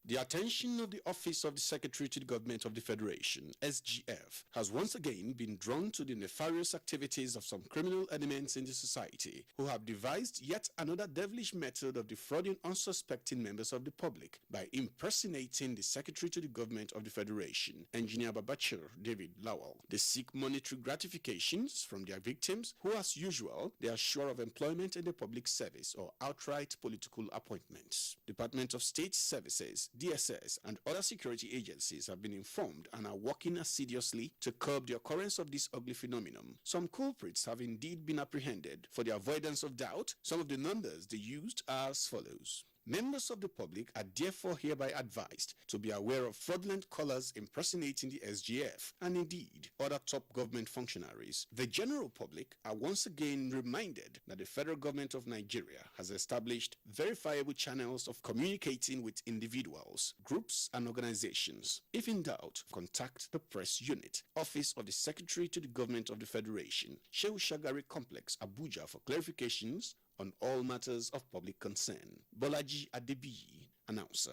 The attention of the Office of the Secretary to the Government of the Federation, SGF, has once again been drawn to the nefarious activities of some criminal elements in the society who have devised yet another devilish method of defrauding unsuspecting members of the public by impersonating the Secretary to the Government of the Federation, Engineer Babachir David Lawal. They seek monetary gratifications from their victims who, as usual, they are sure of employment in the public service or outright political appointments. Department of State Services, DSS, and other security agencies have been informed and are working assiduously to curb the occurrence of this ugly phenomenon. Some culprits have indeed been apprehended. For the avoidance of doubt, some of the numbers they used are as follows. Members of the public are therefore hereby advised to be aware of fraudulent callers impersonating the SGF and indeed other top government functionaries. The general public are once again reminded that the federal government of Nigeria has established verifiable channels of communicating with individuals, groups, and organizations. If in doubt, contact the press unit, Office of the Secretary to the Government of the Federation, Shehu Shagari Complex, Abuja, for clarifications on all matters of public concern. Bolaji Adebiyi, announcer.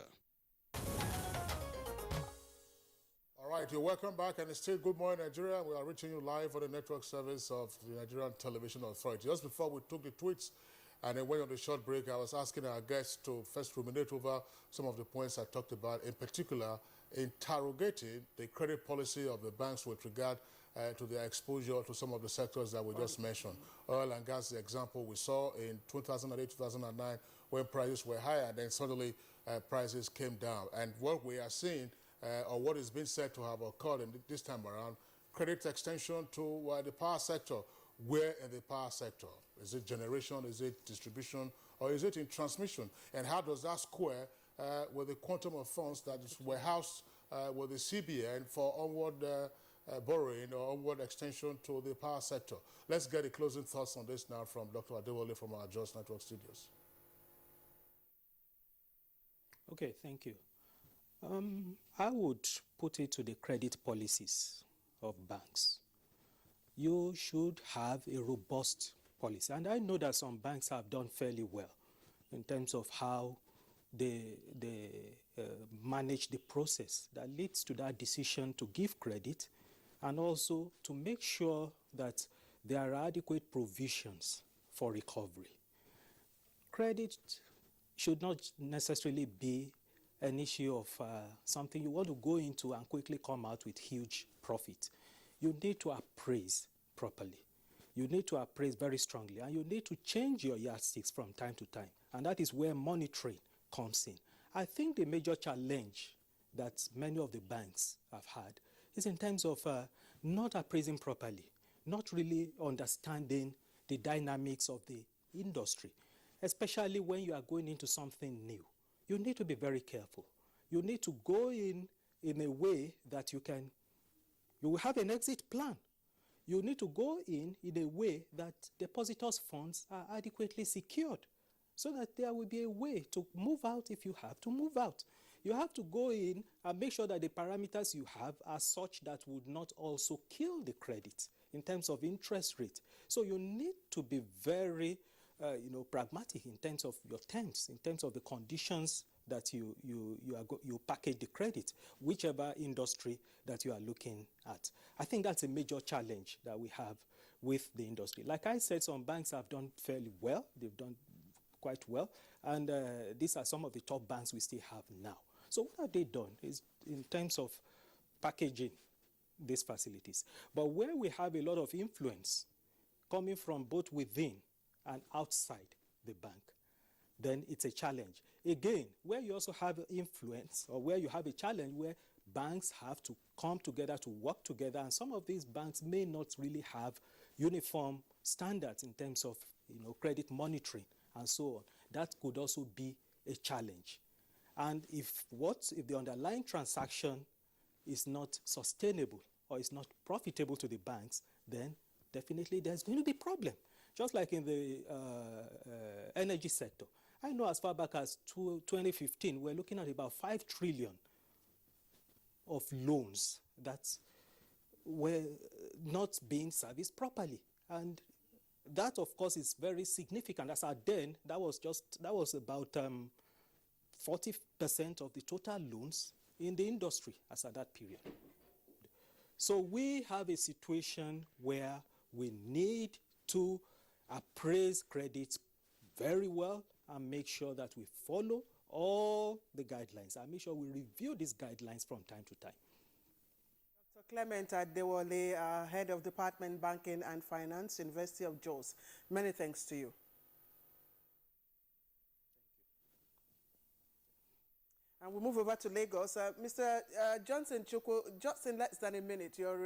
All right, you're welcome back, and it's still Good Morning Nigeria. We are reaching you live on the network service of the Nigerian Television Authority. Just before we took the tweets and then went on the short break, I was asking our guests to first ruminate over some of the points I talked about, in particular, interrogating the credit policy of the banks with regard to their exposure to some of the sectors that we just mentioned. Oil and gas, the example we saw in 2008, 2009, when prices were higher, then suddenly prices came down. And what we are seeing, or what is being said to have occurred in this time around, credit extension to the power sector. Where in the power sector? Is it generation, is it distribution, or is it in transmission? And how does that square with the quantum of funds that were housed with the CBN for onward borrowing or onward extension to the power sector? Let's get the closing thoughts on this now from Dr. Adewale from our Jos Network Studios. Okay, thank you. I would put it to the credit policies of banks. You should have a robust policy. And I know that some banks have done fairly well in terms of how they manage the process that leads to that decision to give credit, and also to make sure that there are adequate provisions for recovery. Credit should not necessarily be an issue of something you want to go into and quickly come out with huge profit. You need to appraise properly. You need to appraise very strongly, and you need to change your yardsticks from time to time. And that is where monitoring comes in. I think the major challenge that many of the banks have had is in terms of not appraising properly, not really understanding the dynamics of the industry, especially when you are going into something new. You need to be very careful. You need to go in a way that you will have an exit plan. You need to go in a way that depositors' funds are adequately secured, so that there will be a way to move out if you have to move out. You have to go in and make sure that the parameters you have are such that would not also kill the credit in terms of interest rate. So you need to be very pragmatic in terms of your terms, in terms of the conditions that you package the credit, whichever industry that you are looking at. I think that's a major challenge that we have with the industry. Like I said, some banks have done fairly well. They've done quite well. And these are some of the top banks we still have now. So what have they done is in terms of packaging these facilities. But where we have a lot of influence coming from both within and outside the bank, then it's a challenge. Again, where you also have influence, or where you have a challenge where banks have to come together to work together, and some of these banks may not really have uniform standards in terms of credit monitoring and so on. That could also be a challenge. And if the underlying transaction is not sustainable or is not profitable to the banks, then definitely there's going to be a problem. Just like in the energy sector. I know as far back as 2015, we're looking at about 5 trillion of loans that were not being serviced properly. And that, of course, is very significant. As at then, that was about 40% of the total loans in the industry as at that period. So we have a situation where we need to appraise credits very well and make sure that we follow all the guidelines and make sure we review these guidelines from time to time. Dr. Clement Adewale, Head of Department Banking and Finance, University of Jos. Many thanks to you. And we move over to Lagos. Mr. Johnson Chukwu, just in less than a minute, your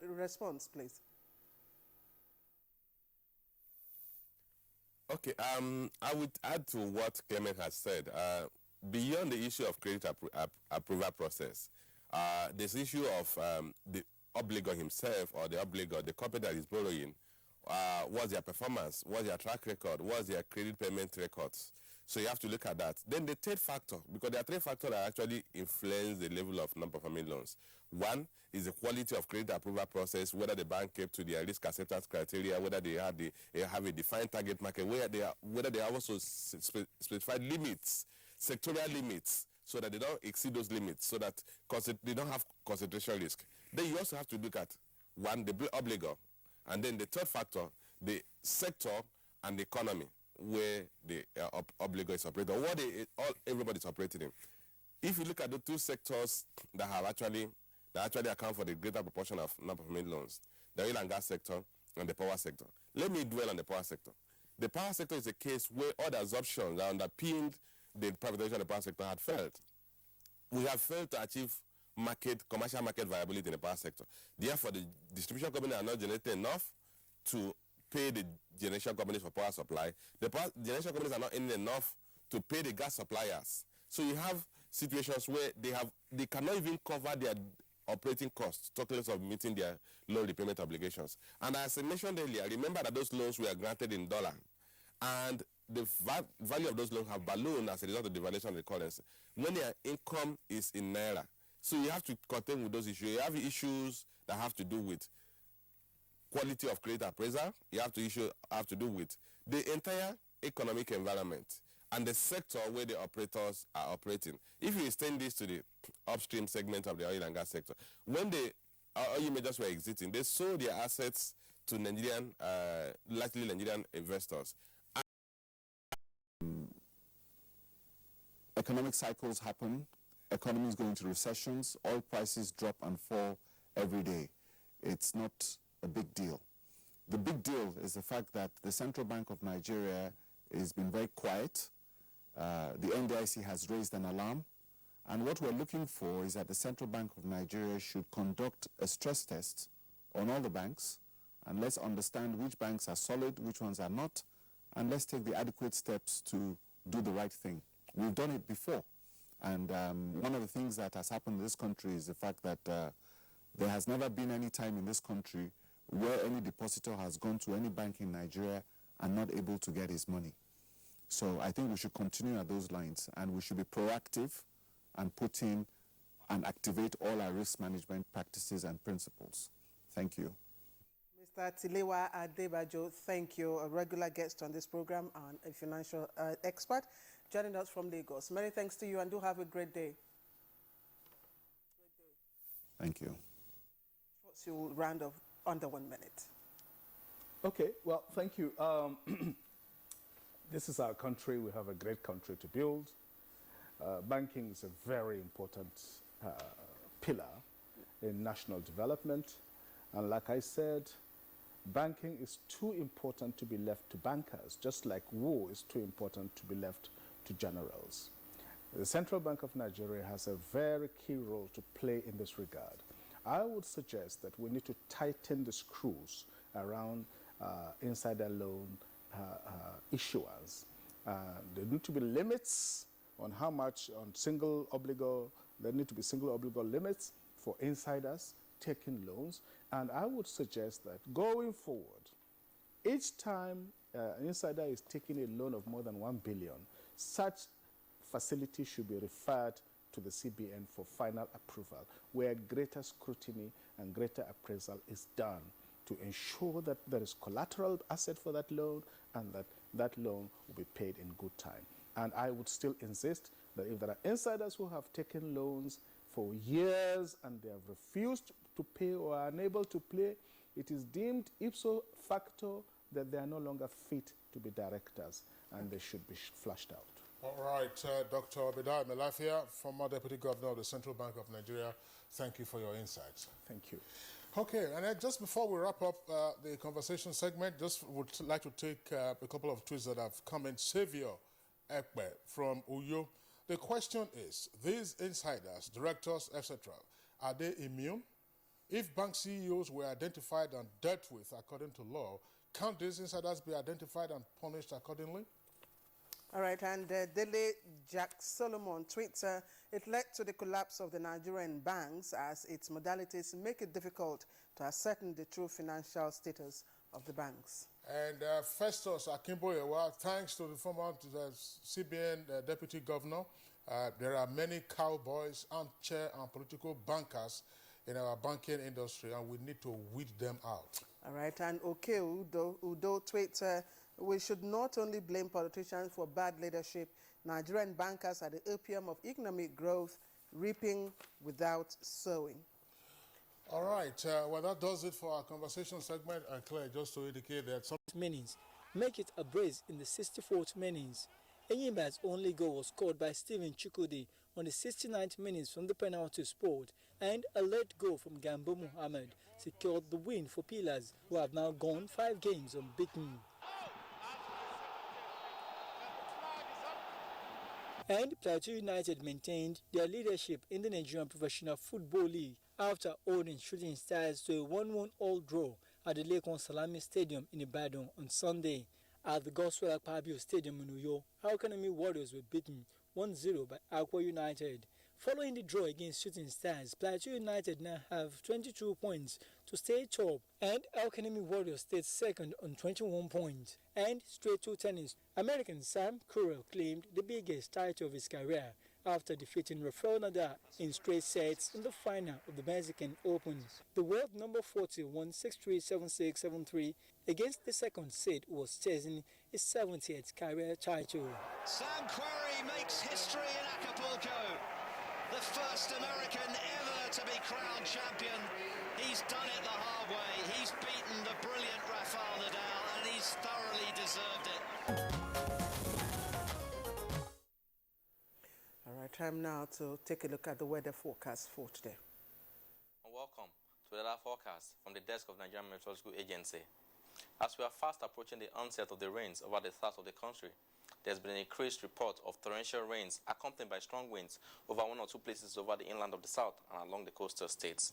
response, please. Okay, I would add to what Clement has said. Beyond the issue of credit approval process, this issue of the obligor himself or the obligor, the company that is borrowing, what's their performance, what's their track record, what's their credit payment records. So you have to look at that. Then the third factor, because there are 3 factors that actually influence the level of non-performing loans. One is the quality of credit approval process, whether the bank kept to their risk acceptance criteria, whether they have a defined target market, whether they have also specified limits, sectorial limits, so that they don't exceed those limits, so that they don't have concentration risk. Then you also have to look at, one, the obligor, and then the third factor, the sector and the economy, where the obligor is operating, what everybody is operating in. If you look at the 2 sectors that actually account for the greater proportion of non-performing loans, the oil and gas sector and the power sector. Let me dwell on the power sector. The power sector is a case where all the assumptions that underpinned the privatization of the power sector had failed. We have failed to achieve commercial market viability in the power sector. Therefore, the distribution companies are not generating enough to pay the generation companies for power supply. The generation companies are not earning enough to pay the gas suppliers. So you have situations where they cannot even cover their operating costs, talking of meeting their loan repayment obligations. And as I mentioned earlier, remember that those loans were granted in dollar, and the value of those loans have ballooned as a result of the devaluation of the currency when their income is in naira. So you have to contend with those issues. You have issues that have to do with quality of credit appraisal. You have to do with the entire economic environment and the sector where the operators are operating. If you extend this to the upstream segment of the oil and gas sector, when the oil majors were exiting, they sold their assets to largely Nigerian investors. Economic cycles happen, economies go into recessions, oil prices drop and fall every day. It's not a big deal. The big deal is the fact that the Central Bank of Nigeria has been very quiet. The NDIC has raised an alarm, and what we're looking for is that the Central Bank of Nigeria should conduct a stress test on all the banks, and let's understand which banks are solid, which ones are not, and let's take the adequate steps to do the right thing. We've done it before, and one of the things that has happened in this country is the fact that there has never been any time in this country where any depositor has gone to any bank in Nigeria and not able to get his money. So I think we should continue at those lines, and we should be proactive and put in and activate all our risk management practices and principles. Thank you. Mr. Tilewa Adebajo, thank you, a regular guest on this program and a financial expert joining us from Lagos. Many thanks to you, and do have a great day. Thank you. So you will round off under 1 minute. Okay, well, thank you. This is our country. We have a great country to build. Banking is a very important pillar in national development. And like I said, banking is too important to be left to bankers, just like war is too important to be left to generals. The Central Bank of Nigeria has a very key role to play in this regard. I would suggest that we need to tighten the screws around insider loan issuance. There need to be limits on how much on single obligor. There need to be single obligor limits for insiders taking loans. And I would suggest that going forward, each time an insider is taking a loan of more than 1 billion, such facility should be referred to the CBN for final approval, where greater scrutiny and greater appraisal is done to ensure that there is collateral asset for that loan and that that loan will be paid in good time. And I would still insist that if there are insiders who have taken loans for years and they have refused to pay or are unable to pay, it is deemed ipso facto that they are no longer fit to be directors and they should be flushed out. All right, Dr. Obadiah Melafia, former Deputy Governor of the Central Bank of Nigeria, thank you for your insights. Thank you. Okay, and just before we wrap up the conversation segment, just would like to take a couple of tweets that have come in. Xavier Ekpe from Uyo. The question is, these insiders, directors, etc., are they immune? If bank CEOs were identified and dealt with according to law, can't these insiders be identified and punished accordingly? All right, and Dele Jack Solomon tweets, it led to the collapse of the Nigerian banks as its modalities make it difficult to ascertain the true financial status of the banks. And Festus Akimboyewa, thanks to the former CBN Deputy Governor, there are many cowboys, armchair and political bankers in our banking industry, and we need to weed them out. All right, and okay, Udo tweets, we should not only blame politicians for bad leadership. Nigerian bankers are the opium of economic growth, reaping without sowing. All right, well, that does it for our conversation segment. Claire, just to indicate that some minutes make it a brace in the 64th minutes. Enyimba's only goal was scored by Stephen Chukwudi on the 69th minutes from the penalty spot, and a late goal from Gambo Muhammad secured the win for Pillars, who have now gone 5 games unbeaten. And Plateau United maintained their leadership in the Nigerian Professional Football League after holding Shooting Stars to a 1-1 all draw at the Lekon Salami Stadium in Ibadan on Sunday. At the Goswell Akpabio Stadium in Uyo, our Economy Warriors were beaten 1-0 by Aqua United. Following the draw against Shooting Stars, Plateau United now have 22 points to stay top, and our Economy Warriors stayed second on 21 points. And straight to tennis, American Sam Currell claimed the biggest title of his career after defeating Rafael Nadal in straight sets in the final of the Mexican Open. The world number 40 won 6-3, 7-6, 7-3 against the second seed who was chasing his 70th career title. Sam Querrey makes history in Acapulco. The first American ever to be crowned champion. He's done it the hard way. He's beaten the brilliant Rafael Nadal, and he's thoroughly deserved it. All right, time now to take a look at the weather forecast for today. Welcome to the weather forecast from the desk of Nigerian Meteorological Agency. As we are fast approaching the onset of the rains over the south of the country, there's been an increased report of torrential rains accompanied by strong winds over 1 or 2 places over the inland of the south and along the coastal states.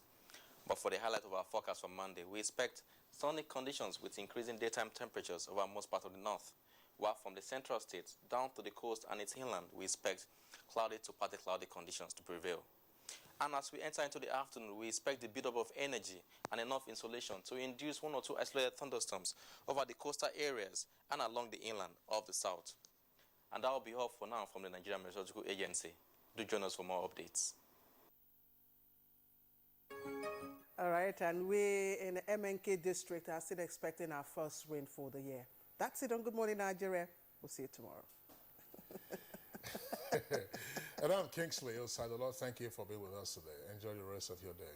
But for the highlight of our forecast for Monday, we expect sunny conditions with increasing daytime temperatures over most parts of the north, while from the central states down to the coast and its inland, we expect cloudy to partly cloudy conditions to prevail. And as we enter into the afternoon, we expect the buildup of energy and enough insolation to induce 1 or 2 isolated thunderstorms over the coastal areas and along the inland of the south. And that will be all for now from the Nigerian Meteorological Agency. Do join us for more updates. All right, and we in the MNK district are still expecting our first rain for the year. That's it on Good Morning Nigeria. We'll see you tomorrow. And I'm Kingsley Osadolo. Thank you for being with us today. Enjoy the rest of your day.